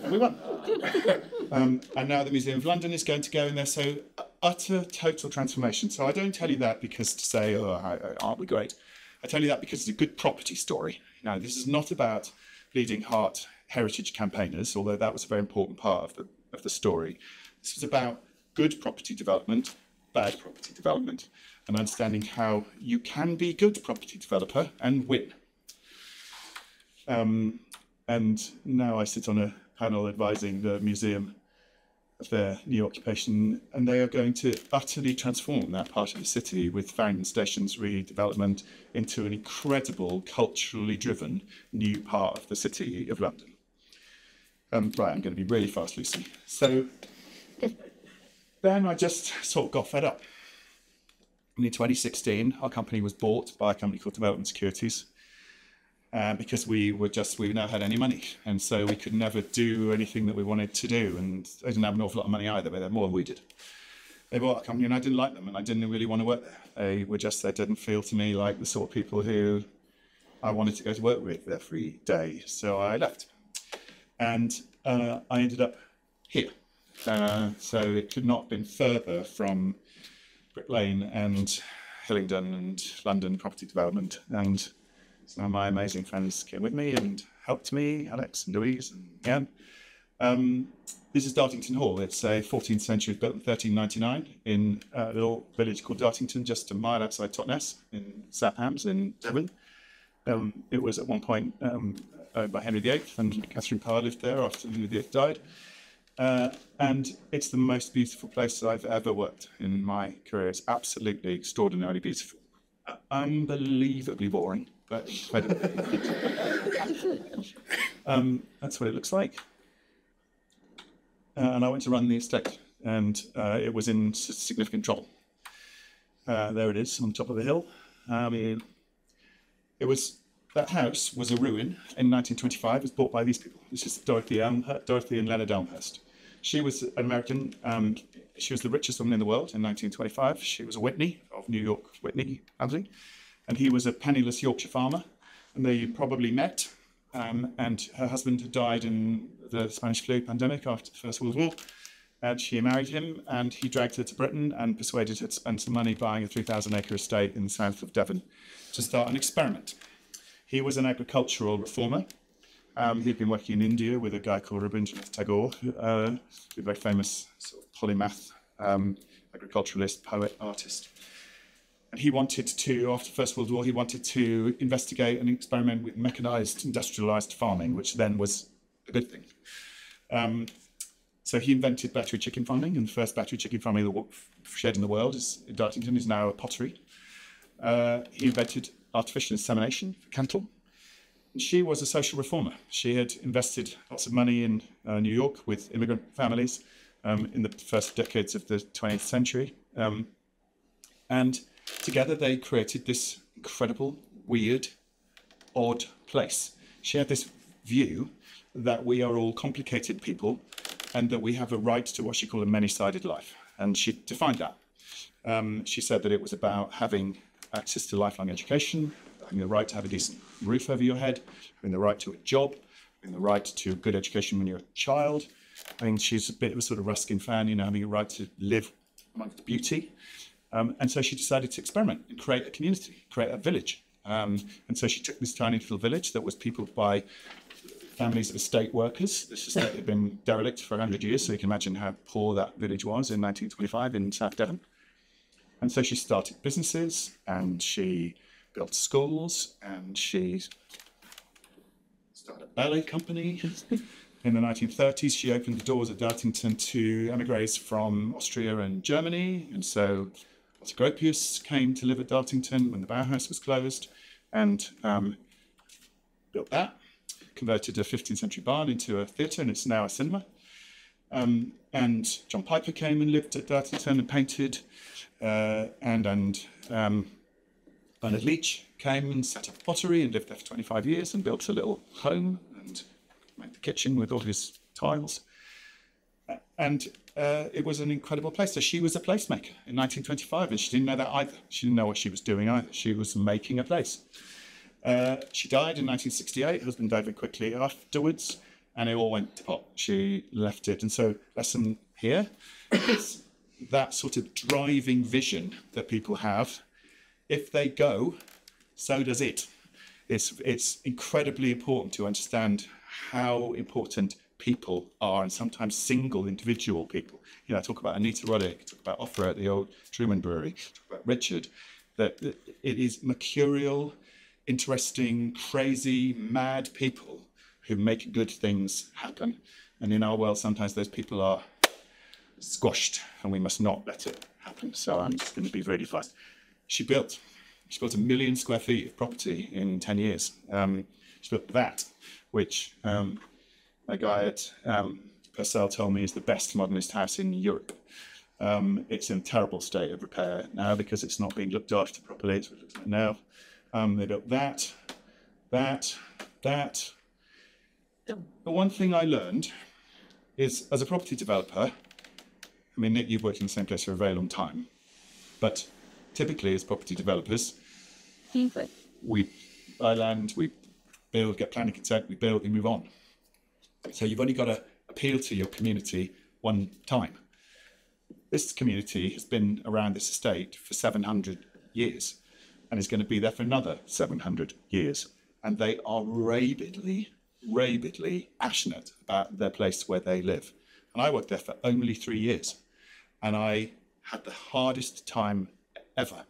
Speaker 2: we won. And now the Museum of London is going to go in there, so utter, total transformation. So I don't tell you that because to say, oh, aren't we great? I tell you that because it's a good property story. Now, this is not about bleeding heart heritage campaigners, although that was a very important part of the story. This was about good property development, bad property development, and understanding how you can be a good property developer and win. And now I sit on a panel advising the museum of their new occupation, and they are going to utterly transform that part of the city with Farringdon Station's redevelopment into an incredible, culturally driven new part of the city of London. Right, I'm going to be really fast, Lucy. So then I just sort of got fed up. And in 2016, our company was bought by a company called Development Securities. Because we now had any money, and so we could never do anything that we wanted to do, and they didn't have an awful lot of money either, but they had more than we did. They bought our company, and I didn't like them, and I didn't really want to work there. They didn't feel to me like the sort of people who I wanted to go to work with every day, so I left. And I ended up here. So it could not have been further from Brick Lane and Hillingdon and London property development, and so my amazing friends came with me and helped me, Alex and Louise and Ian. This is Dartington Hall. It's a 14th century, built in 1399 in a little village called Dartington, just a mile outside Totnes in South Hams in Devon. It was at one point owned by Henry VIII, and Catherine Parr lived there after Henry VIII died. And it's the most beautiful place that I've ever worked in my career. It's absolutely extraordinarily beautiful. Unbelievably boring. But that's what it looks like. And I went to run the estate, and it was in significant trouble. There it is on top of the hill. That house was a ruin in 1925. It was bought by these people. This is Dorothy and Leonard Elmhurst. She was an American. She was the richest woman in the world in 1925. She was a Whitney of New York Whitney housing. And he was a penniless Yorkshire farmer, and they probably met. And her husband had died in the Spanish flu pandemic after the First World War. And she married him, and he dragged her to Britain and persuaded her to spend some money buying a 3,000-acre estate in the south of Devon to start an experiment. He was an agricultural reformer. He'd been working in India with a guy called Rabindranath Tagore, a very famous sort of polymath, agriculturalist, poet, artist. And he wanted to, after the First World War, he wanted to investigate and experiment with mechanised, industrialised farming, which then was a good thing. So he invented battery chicken farming, and the first battery chicken farming shed in the world in Dartington is now a pottery. He invented artificial insemination for cattle. And she was a social reformer. She had invested lots of money in New York with immigrant families in the first decades of the 20th century. And together they created this incredible, weird, odd place. She had this view that we are all complicated people and that we have a right to what she called a many-sided life. And she defined that. She said that it was about having access to lifelong education, having the right to have a decent roof over your head, having the right to a job, having the right to good education when you're a child. I think she's a bit of a sort of Ruskin fan, having a right to live amongst beauty. And so she decided to experiment and create a community, create a village. And so she took this tiny little village that was peopled by families of estate workers. This estate had been derelict for 100 years, so you can imagine how poor that village was in 1925 in South Devon. And so she started businesses, and she built schools, and she started a ballet company. In the 1930s, she opened the doors of Dartington to emigres from Austria and Germany, and so Walter Gropius came to live at Dartington when the Bauhaus was closed, and built that, converted a 15th century barn into a theatre, and it's now a cinema. And John Piper came and lived at Dartington and painted, and Bernard Leach came and set up pottery and lived there for 25 years and built a little home and made the kitchen with all his tiles. And it was an incredible place. So she was a placemaker in 1925, and she didn't know that either. She didn't know what she was doing either. She was making a place. She died in 1968. Her husband died very quickly afterwards, and it all went to pot. She left it. And so lesson here is that sort of driving vision that people have. If they go, so does it. It's incredibly important to understand how important people are, and sometimes single individual people. You know, I talk about Anita Roddick, talk about Ofra at the old Truman Brewery, talk about Richard, that it is mercurial, interesting, crazy, mad people who make good things happen. And in our world, sometimes those people are squashed, and we must not let it happen. So I'm just going to be really fast. She built 1 million square feet of property in 10 years. She built that, which a guy at Purcell told me is the best modernist house in Europe. It's in a terrible state of repair now because it's not being looked after properly. It's what it looks like now. They built that. The one thing I learned is, as a property developer, I mean, Nick, you've worked in the same place for a very long time, but typically as property developers, we buy land, we build, get planning consent, we build, we move on. So you've only got to appeal to your community one time. This community has been around this estate for 700 years and is going to be there for another 700 years. And they are rabidly passionate about their place where they live. And I worked there for only 3 years. And I had the hardest time ever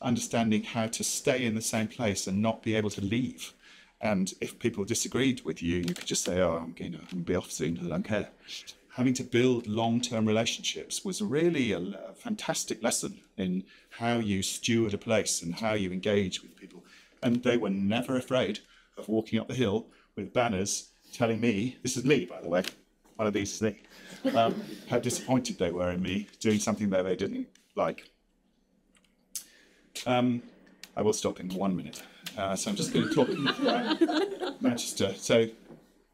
Speaker 2: understanding how to stay in the same place and not be able to leave. And if people disagreed with you, you could just say, oh, I'm going to be off soon, I don't care. Having to build long-term relationships was really a fantastic lesson in how you steward a place and how you engage with people. And they were never afraid of walking up the hill with banners telling me, this is Lee, by the way, one of these is Lee, how disappointed they were in me doing something that they didn't like. I will stop in 1 minute. So I'm just going to talk about Manchester. So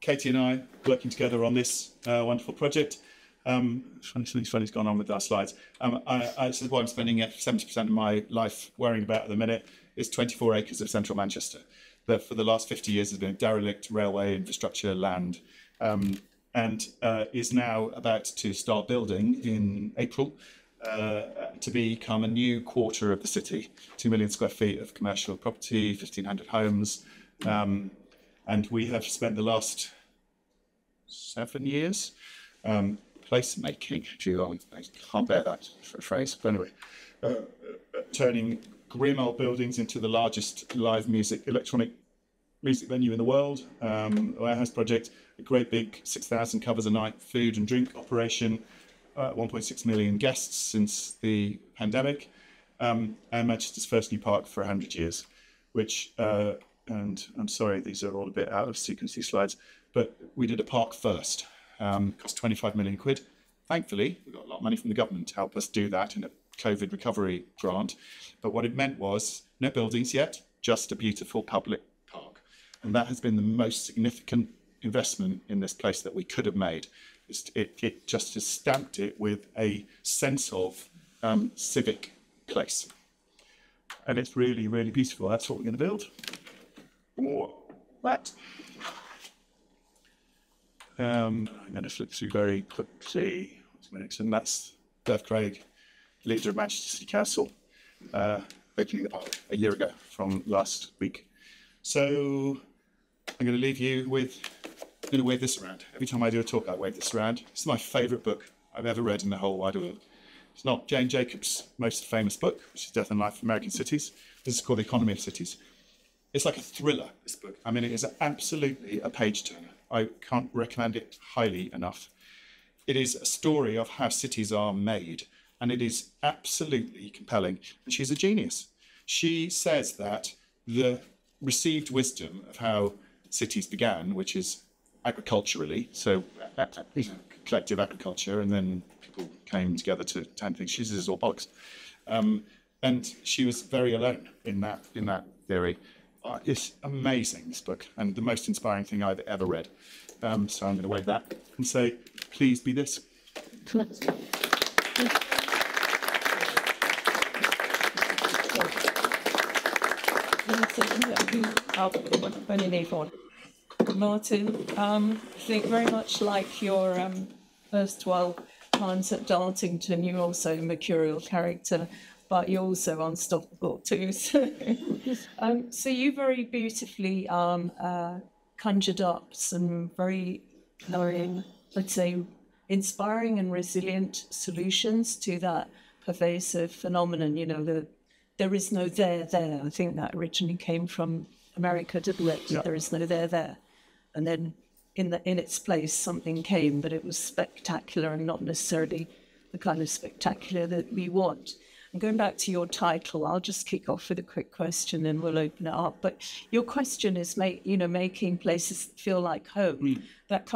Speaker 2: Katie and I working together on this wonderful project. Something funny's gone on with our slides. This is what I'm spending 70% of my life worrying about at the minute is 24 acres of central Manchester. That for the last 50 years has been derelict railway infrastructure land, and is now about to start building in April to become a new quarter of the city. 2 million square feet of commercial property, 1,500 homes, and we have spent the last 7 years placemaking. I can't bear that phrase, but anyway, turning grim old buildings into the largest live electronic music venue in the world. Warehouse project, a great big 6,000 covers a night food and drink operation. 1.6 million guests since the pandemic, and Manchester's first new park for 100 years, which, and I'm sorry, these are all a bit out of sequence, these slides, but we did a park first, cost 25 million quid. Thankfully, we got a lot of money from the government to help us do that in a COVID recovery grant, but what it meant was no buildings yet, just a beautiful public park. And that has been the most significant investment in this place that we could have made. It just has stamped it with a sense of civic place. And it's really, really beautiful. That's what we're going to build. That. I'm going to flip through very quickly. What's next? And that's Bev Craig, leader of Manchester City Council, opening the park a year ago from last week. So I'm going to leave you with, I'm going to wave this around. Every time I do a talk, I wave this around. This is my favourite book I've ever read in the whole wide world. It's not Jane Jacobs' most famous book, which is Death and Life of American Cities. This is called The Economy of Cities. It's like a thriller, this book. I mean, it is absolutely a page-turner. I can't recommend it highly enough. It is a story of how cities are made, and it is absolutely compelling. And she's a genius. She says that the received wisdom of how cities began, which is agriculturally, so collective agriculture, and then people came together to turn things. She says it's all bollocks. And she was very alone in that theory. It's amazing, this book, and the most inspiring thing I've ever read. So I'm going to wave that and say, please be this.
Speaker 1: Martyn, I think very much like your erstwhile times at Dartington, you're also a mercurial character. but you're also unstoppable too. So you very beautifully conjured up some very, let's say, inspiring and resilient solutions to that pervasive phenomenon. There is no there. I think that originally came from America, didn't it?
Speaker 2: Yeah.
Speaker 1: There is no there. And then in its place, something came, but it was spectacular and not necessarily the kind of spectacular that we want. And going back to your title, I'll just kick off with a quick question and we'll open it up. But your question is, making places feel like home. That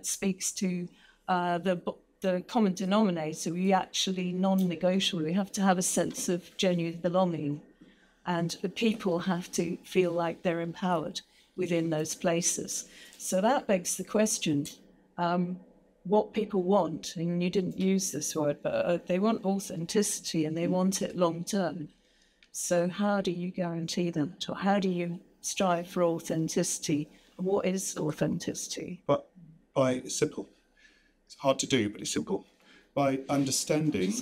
Speaker 1: speaks to the common denominator. We actually non-negotiable. We have to have a sense of genuine belonging, and the people have to feel like they're empowered within those places. So that begs the question, what people want, and you didn't use this word, but they want authenticity and they want it long term. So how do you guarantee that? Or how do you strive for authenticity? What is authenticity?
Speaker 2: But it's simple. It's hard to do, but it's simple. By understanding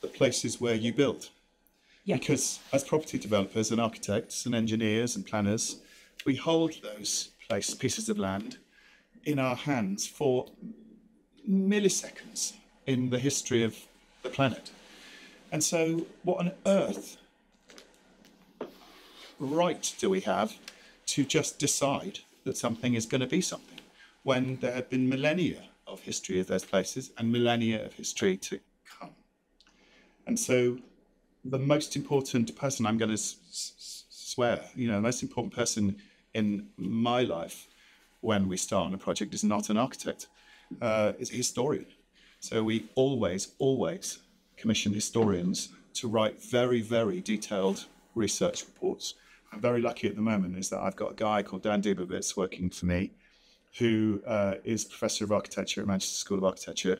Speaker 2: the places where you build.
Speaker 1: Yeah.
Speaker 2: Because as property developers and architects and engineers and planners, we hold those pieces of land in our hands for milliseconds in the history of the planet. And so what on earth right do we have to just decide that something is going to be something when there have been millennia of history of those places and millennia of history to come? And so the most important person, I'm going to swear, the most important person in my life when we start on a project is not an architect, is a historian. So we always commission historians to write very, very detailed research reports. I'm very lucky at the moment is that I've got a guy called Dan Dubowitz working for me, who is Professor of Architecture at Manchester School of Architecture.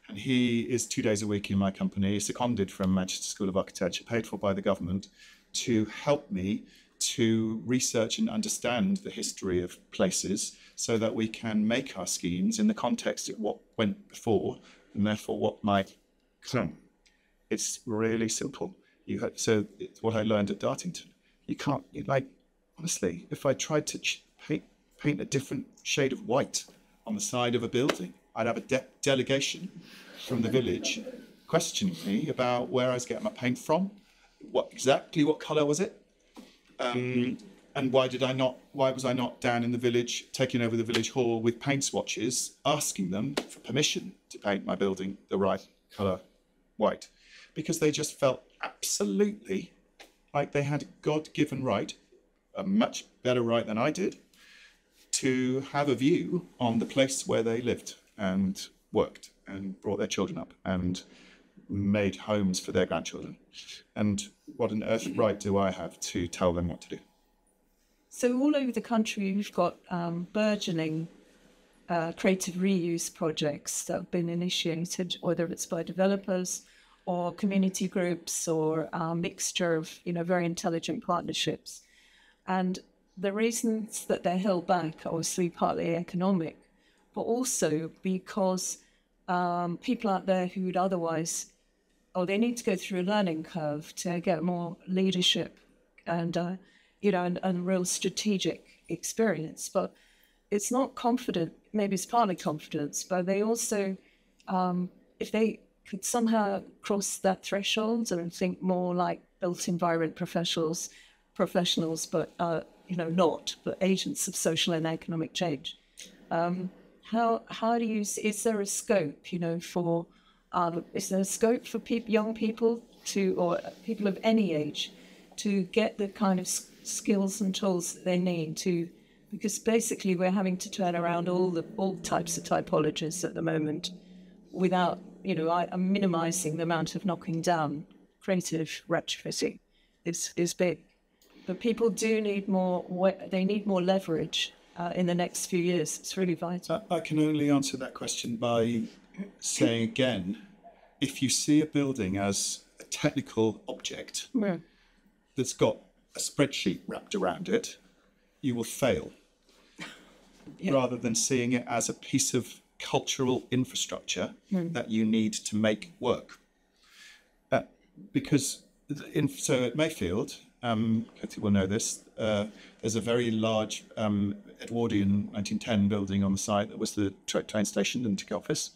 Speaker 2: And he is 2 days a week in my company, seconded from Manchester School of Architecture, paid for by the government, to help me to research and understand the history of places so that we can make our schemes in the context of what went before and therefore what might come. It's really simple. So it's what I learned at Dartington. You can't, honestly, if I tried to paint a different shade of white on the side of a building, I'd have a delegation from the village questioning me about where I was getting my paint from, what colour was it, and why was I not down in the village, taking over the village hall with paint swatches, asking them for permission to paint my building the right colour white, because they just felt absolutely like they had a God-given right, a much better right than I did, to have a view on the place where they lived and worked and brought their children up and made homes for their grandchildren. And what on earth right do I have to tell them what to do?
Speaker 1: So all over the country, we've got burgeoning creative reuse projects that have been initiated, whether it's by developers or community groups or a mixture of, very intelligent partnerships. And the reasons that they're held back are obviously partly economic, but also because people out there who would otherwise, they need to go through a learning curve to get more leadership and, and real strategic experience. But it's not confident, maybe it's partly confidence, but they also, if they could somehow cross that threshold and think more like built environment professionals, but but agents of social and economic change. How do you? Is there a scope, for? Is there a scope for young people or people of any age to get the kind of skills and tools that they need to? Because basically we're having to turn around all types of typologies at the moment, without I'm minimising the amount of knocking down. Creative retrofitting is big. But people do need more. They need more leverage in the next few years. It's really vital.
Speaker 2: I can only answer that question by saying again, if you see a building as a technical object that's got a spreadsheet wrapped around it, you will fail. Rather than seeing it as a piece of cultural infrastructure that you need to make work. because so at Mayfield, Katie will know this, there's a very large Edwardian 1910 building on the site that was the train station and ticket office.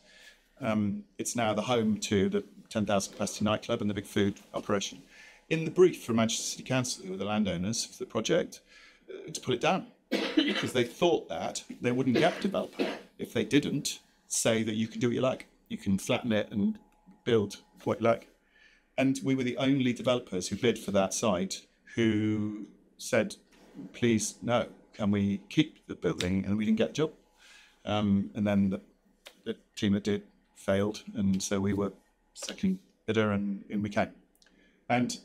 Speaker 2: It's now the home to the 10,000 capacity nightclub and the big food operation. In the brief from Manchester City Council, who were the landowners for the project, to pull it down, because they thought that they wouldn't get a developer if they didn't say that you can do what you like. You can flatten it and build what you like. And we were the only developers who bid for that site who said, please, no, can we keep the building? And we didn't get a job. And then the team that did failed. And so we were second bidder and in we came. And,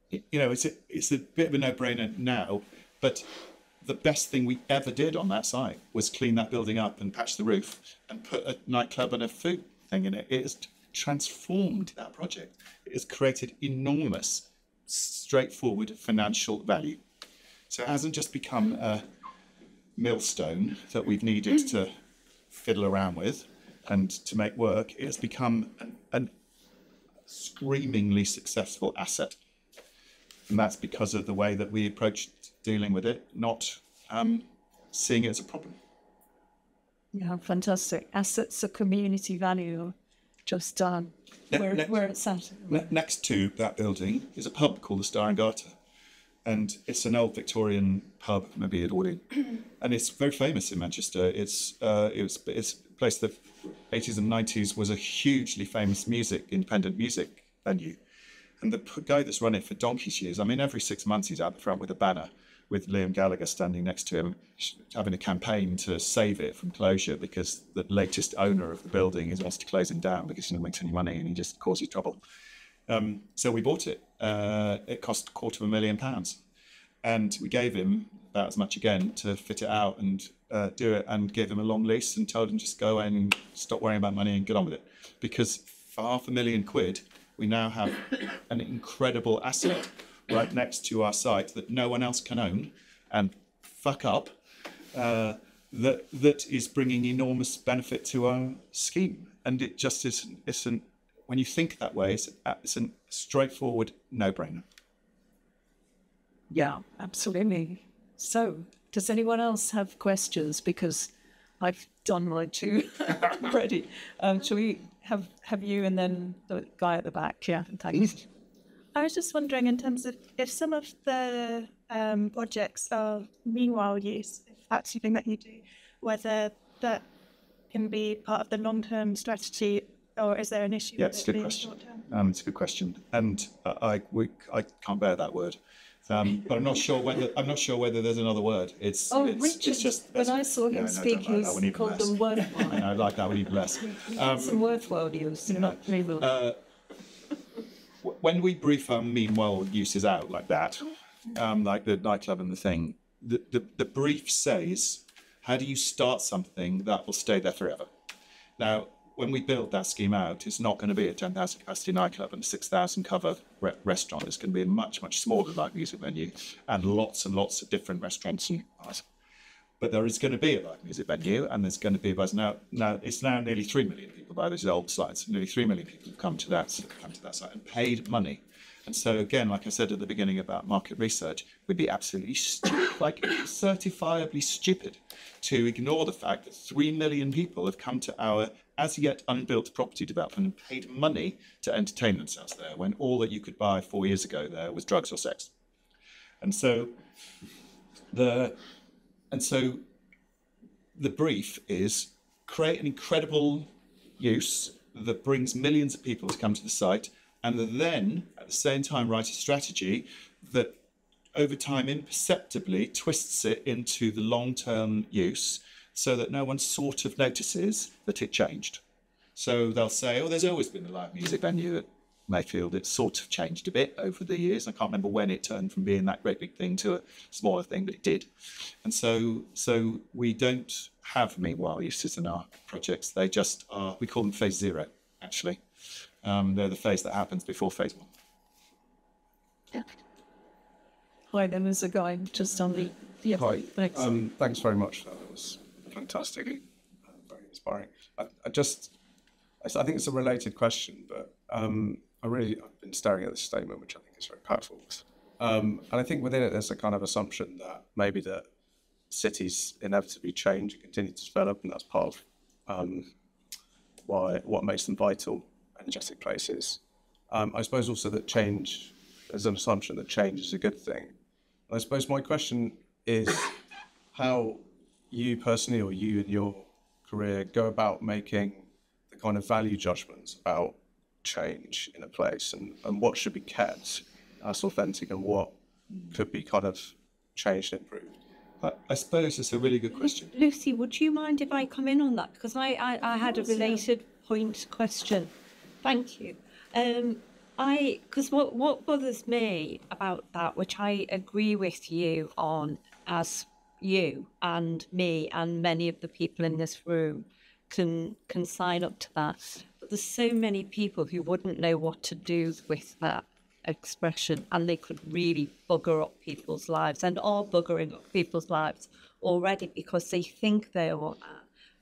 Speaker 2: you know, it's a bit of a no-brainer now, but the best thing we ever did on that site was clean that building up and patch the roof and put a nightclub and a food thing in it. It has transformed that project. It has created enormous, straightforward financial value. So it hasn't just become a millstone that we've needed to fiddle around with and to make work. It has become an screamingly successful asset. And that's because of the way that we approached dealing with it, not seeing it as a problem.
Speaker 1: Yeah, fantastic. Assets of community value, just where it's at.
Speaker 2: Next to that building is a pub called the Star and Garter. And it's an old Victorian pub, maybe Edwardian, and it's very famous in Manchester. It's a place that 80s and 90s was a hugely famous independent music venue. And the guy that's run it for donkey's years, I mean, every 6 months he's out the front with a banner with Liam Gallagher standing next to him, having a campaign to save it from closure because the latest owner of the building wants to close him down because he doesn't make any money and he just causes trouble. So we bought it. It cost £250,000, and we gave him about as much again to fit it out and do it, and gave him a long lease and told him just go away and stop worrying about money and get on with it. Because for £500,000, we now have an incredible asset right next to our site that no one else can own and fuck up. That is bringing enormous benefit to our scheme, and it just isn't. When you think that way, it's a straightforward no-brainer.
Speaker 1: Yeah, absolutely. So, does anyone else have questions? Because I've done my two already. Shall we have you and then the guy at the back? Yeah, thanks.
Speaker 3: I was just wondering, in terms of if some of the projects are meanwhile use, if that's something that you do, whether that can be part of the long-term strategy, or is there an issue?
Speaker 2: Yeah, it's a good question. It's a good question, and I can't bear that word, but I'm not sure whether there's another word. It's just
Speaker 1: when I saw him speak, he called them worthwhile.
Speaker 2: I like that one even less.
Speaker 1: Some worthwhile use, not trivial.
Speaker 2: When we brief our meanwhile uses out like that, like the nightclub and the thing, the brief says, how do you start something that will stay there forever? Now, when we build that scheme out, it's not going to be a 10,000 capacity nightclub and a 6,000 cover restaurant. It's going to be a much, much smaller live music venue and lots of different restaurants. But there is going to be a live music venue, and there's going to be a buzz. Now it's now nearly 3 million people by those old slides. Nearly 3 million people have come to that site and paid money. And so again, like I said at the beginning about market research, we'd be absolutely stupid, like certifiably stupid, to ignore the fact that 3 million people have come to our as yet unbuilt property development and paid money to entertain themselves there, when all that you could buy 4 years ago there was drugs or sex. And so the brief is create an incredible use that brings millions of people to come to the site, and then at the same time write a strategy that over time imperceptibly twists it into the long-term use so that no one sort of notices that it changed. So they'll say, oh, there's always been a live music venue at Mayfield. It's sort of changed a bit over the years. I can't remember when it turned from being that great big thing to a smaller thing, but it did. And so we don't have meanwhile uses in our projects. They just are, we call them phase 0, actually. They're the phase that happens before phase 1.
Speaker 1: Yeah. Hi, then there's a guy just on the... Yeah,
Speaker 4: hi,
Speaker 1: thanks.
Speaker 4: Thanks very much. That was fantastic, very inspiring. I think it's a related question, but I've been staring at this statement, which I think is very powerful. And I think within it, there's a kind of assumption that maybe that cities inevitably change and continue to develop, and that's part of what makes them vital, energetic places. I suppose also that change, there's an assumption that change is a good thing. And I suppose my question is how you personally, or you in your career, go about making the kind of value judgments about change in a place, and what should be kept as authentic and what could be kind of changed and improved.
Speaker 2: I suppose it's a really good question.
Speaker 5: Lucy, would you mind if I come in on that? Because I had a related point question. Thank you. Because what bothers me about that, which I agree with you on, as you and me and many of the people in this room can sign up to that. But there's so many people who wouldn't know what to do with that expression, and they could really bugger up people's lives, and are buggering up people's lives already, because they think they are,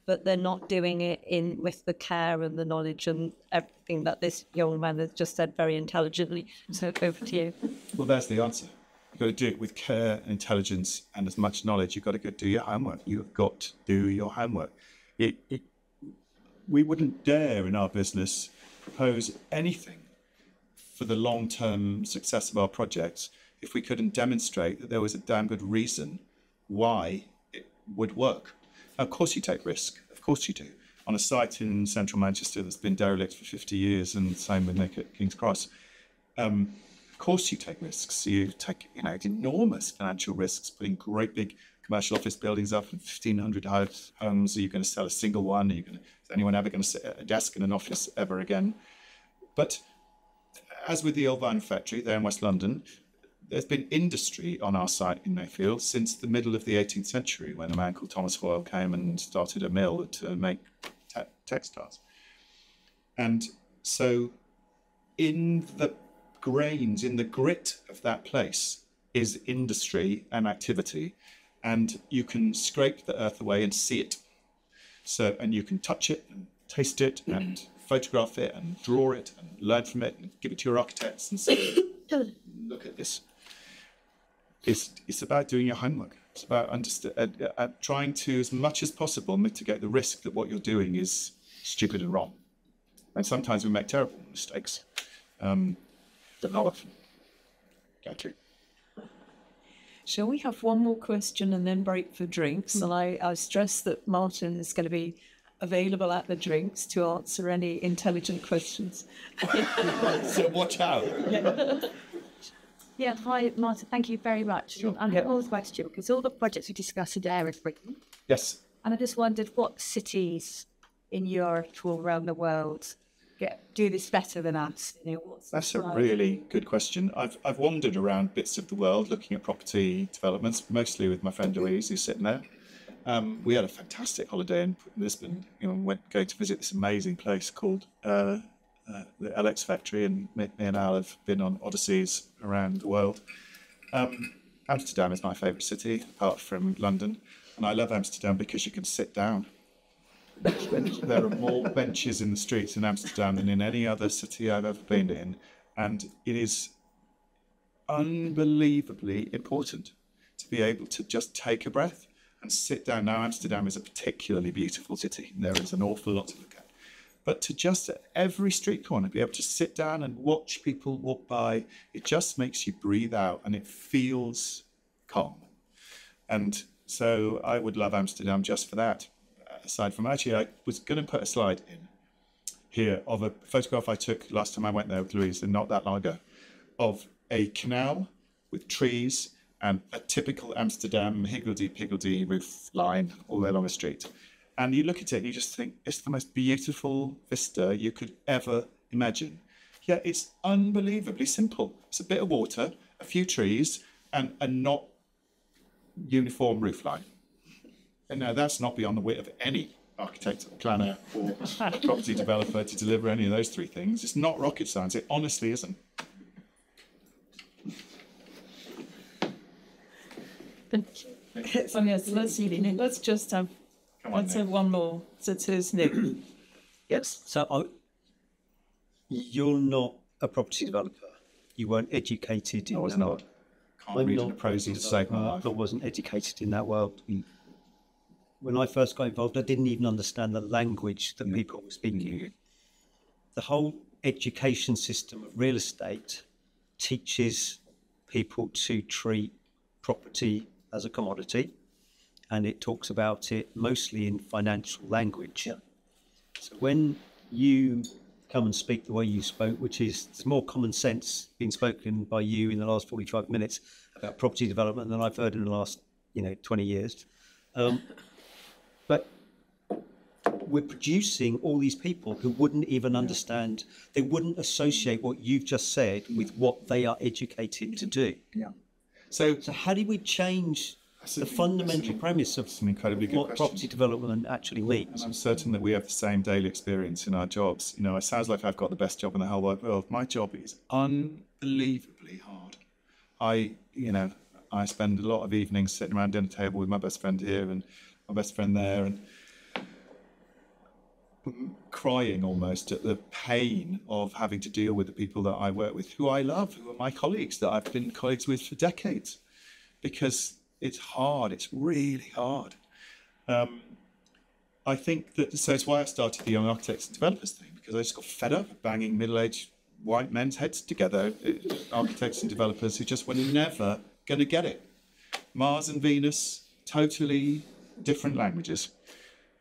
Speaker 5: but they're not doing it with the care and the knowledge and everything that this young man has just said very intelligently. So over to you.
Speaker 2: Well, there's the answer. You've got to do it with care and intelligence and as much knowledge. You've got to go do your homework. You've got to do your homework. We wouldn't dare in our business propose anything for the long-term success of our projects if we couldn't demonstrate that there was a damn good reason why it would work. Now, of course you take risk. Of course you do. On a site in central Manchester that's been derelict for 50 years, and the same with Nick at King's Cross, of course you take risks. You take enormous financial risks, putting great big commercial office buildings up and 1,500 homes. Are you going to sell a single one? Is anyone ever going to sit at a desk in an office ever again? But as with the old vinyl factory there in West London, there's been industry on our site in Mayfield since the middle of the 18th century, when a man called Thomas Hoyle came and started a mill to make textiles. And so in the grains, in the grit of that place is industry and activity, and you can scrape the earth away and see it. So, and you can touch it and taste it and photograph it and draw it and learn from it and give it to your architects and say, look at this. It's about doing your homework. It's about trying to, as much as possible, mitigate the risk that what you're doing is stupid and wrong. And sometimes we make terrible mistakes. But not often. Thank you.
Speaker 1: Shall we have one more question and then break for drinks? And I stress that Martyn is going to be available at the drinks to answer any intelligent questions.
Speaker 2: So watch out.
Speaker 5: Yeah, hi, Martyn, thank you very much.
Speaker 2: Sure.
Speaker 5: And a question, because all the projects we discussed today are in Britain.
Speaker 2: Yes.
Speaker 5: And I just wondered what cities in Europe or around the world do this better than us?
Speaker 2: That's a really good question. I've wandered around bits of the world looking at property developments, mostly with my friend Louise, who's sitting there. We had a fantastic holiday in Lisbon. Going to visit this amazing place called the LX Factory, and me and Al have been on odysseys around the world. Amsterdam is my favourite city, apart from London, and I love Amsterdam because you can sit down. There are more benches in the streets in Amsterdam than in any other city I've ever been in, and it is unbelievably important to be able to just take a breath and sit down. Now, Amsterdam is a particularly beautiful city. There is an awful lot to look at. But to just at every street corner be able to sit down and watch people walk by, it just makes you breathe out and it feels calm. And so I would love Amsterdam just for that. Aside from, actually, I was going to put a slide in here of a photograph I took last time I went there with Louise, and not that long ago, of a canal with trees and a typical Amsterdam higgledy-piggledy roof line all the way along the street. And you look at it and you just think, it's the most beautiful vista you could ever imagine. Yeah, it's unbelievably simple. It's a bit of water, a few trees, and a not uniform roof line. And now that's not beyond the wit of any architect, planner, or property developer to deliver any of those three things. It's not rocket science. It honestly isn't.
Speaker 1: Let's just have one more. So it's Nick.
Speaker 6: Yes. So you're not a property developer. You weren't educated in
Speaker 2: I was
Speaker 6: that
Speaker 2: not.
Speaker 6: world.
Speaker 2: Can't
Speaker 6: I'm
Speaker 2: read
Speaker 6: not
Speaker 2: an
Speaker 6: a property
Speaker 2: appraisal to save my
Speaker 6: developer.
Speaker 2: life.
Speaker 6: I wasn't educated in that world. When I first got involved, I didn't even understand the language that people were speaking. The whole education system of real estate teaches people to treat property as a commodity, and it talks about it mostly in financial language. So when you come and speak the way you spoke, which is there's more common sense being spoken by you in the last 45 minutes about property development than I've heard in the last 20 years. But we're producing all these people who wouldn't even understand, they wouldn't associate what you've just said with what they are educated to do.
Speaker 2: Yeah. So
Speaker 6: how do we change the fundamental premise of
Speaker 2: an incredibly good
Speaker 6: what
Speaker 2: question.
Speaker 6: property development actually means?
Speaker 2: I'm certain that we have the same daily experience in our jobs. It sounds like I've got the best job in the whole wide world. My job is unbelievably hard. I spend a lot of evenings sitting around dinner table with my best friend here and my best friend there, and crying almost at the pain of having to deal with the people that I work with, who I love, who are my colleagues, that I've been colleagues with for decades, because it's hard. It's really hard. I think that, so it's why I started the Young Architects and Developers thing, because I just got fed up of banging middle-aged white men's heads together, architects and developers who just were never going to get it. Mars and Venus, totally different languages.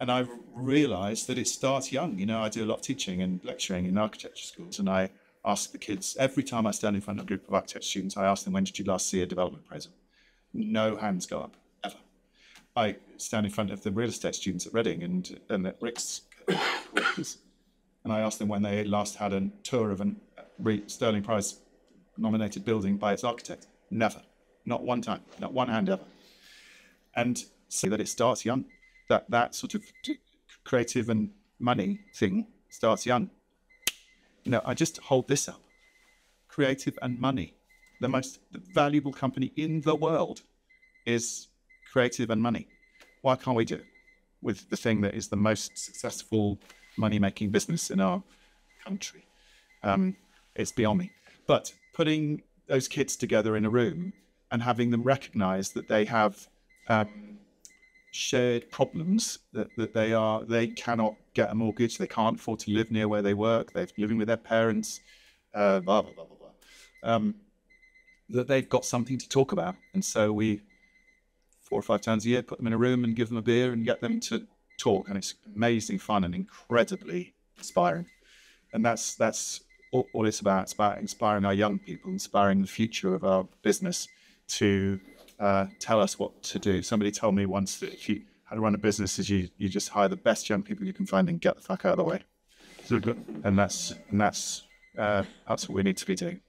Speaker 2: And I realised that it starts young. I do a lot of teaching and lecturing in architecture schools, and I ask the kids, every time I stand in front of a group of architecture students, I ask them, when did you last see a development appraisal? No hands go up, ever. I stand in front of the real estate students at Reading and at Rick's courses, and I ask them when they last had a tour of a Sterling Prize nominated building by its architect. Never. Not one time. Not one hand ever. And so that it starts young. That sort of creative and money thing starts young. I just hold this up. Creative and money. The most valuable company in the world is creative and money. Why can't we do it with the thing that is the most successful money-making business in our country? It's beyond me. But putting those kids together in a room and having them recognize that they have shared problems, that they cannot get a mortgage, they can't afford to live near where they work, they're living with their parents, blah, blah, blah, blah, blah. That they've got something to talk about. And so we, 4 or 5 times a year, put them in a room and give them a beer and get them to talk. And it's amazing fun and incredibly inspiring. And that's all it's about. It's about inspiring our young people, inspiring the future of our business to tell us what to do. Somebody told me once that if you how to run a business is you just hire the best young people you can find and get the fuck out of the way. And that's what we need to be doing.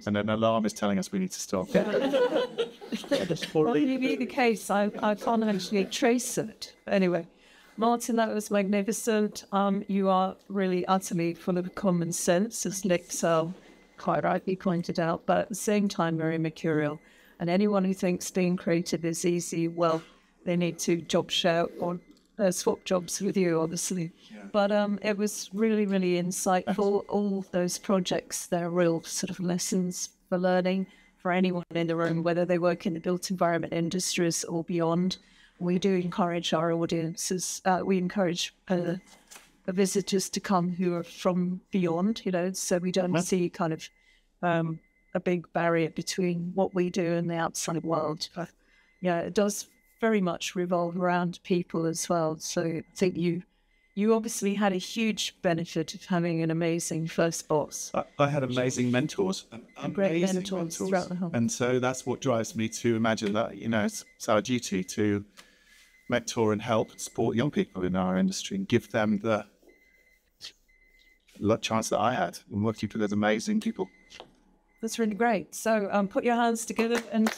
Speaker 2: And an alarm is telling us we need to stop.
Speaker 1: That's probably the case. I can't actually trace it. Anyway, Martyn, that was magnificent. You are really utterly full of common sense, as Nick quite rightly pointed out, but at the same time very mercurial. And anyone who thinks being creative is easy, well, they need to job share or swap jobs with you, obviously. Yeah. But it was really, really insightful. All those projects, they're real sort of lessons for learning for anyone in the room, whether they work in the built environment industries or beyond. We do encourage our audiences, we encourage the visitors to come who are from beyond, so we don't see kind of a big barrier between what we do and the outside world. But yeah, it does very much revolve around people as well. So I think you obviously had a huge benefit of having an amazing first boss.
Speaker 2: I had amazing mentors.
Speaker 1: Great mentors throughout the whole.
Speaker 2: And so that's what drives me to imagine that, it's our duty to mentor and help and support young people in our industry and give them the chance that I had in working with those amazing people.
Speaker 1: That's really great. So put your hands together and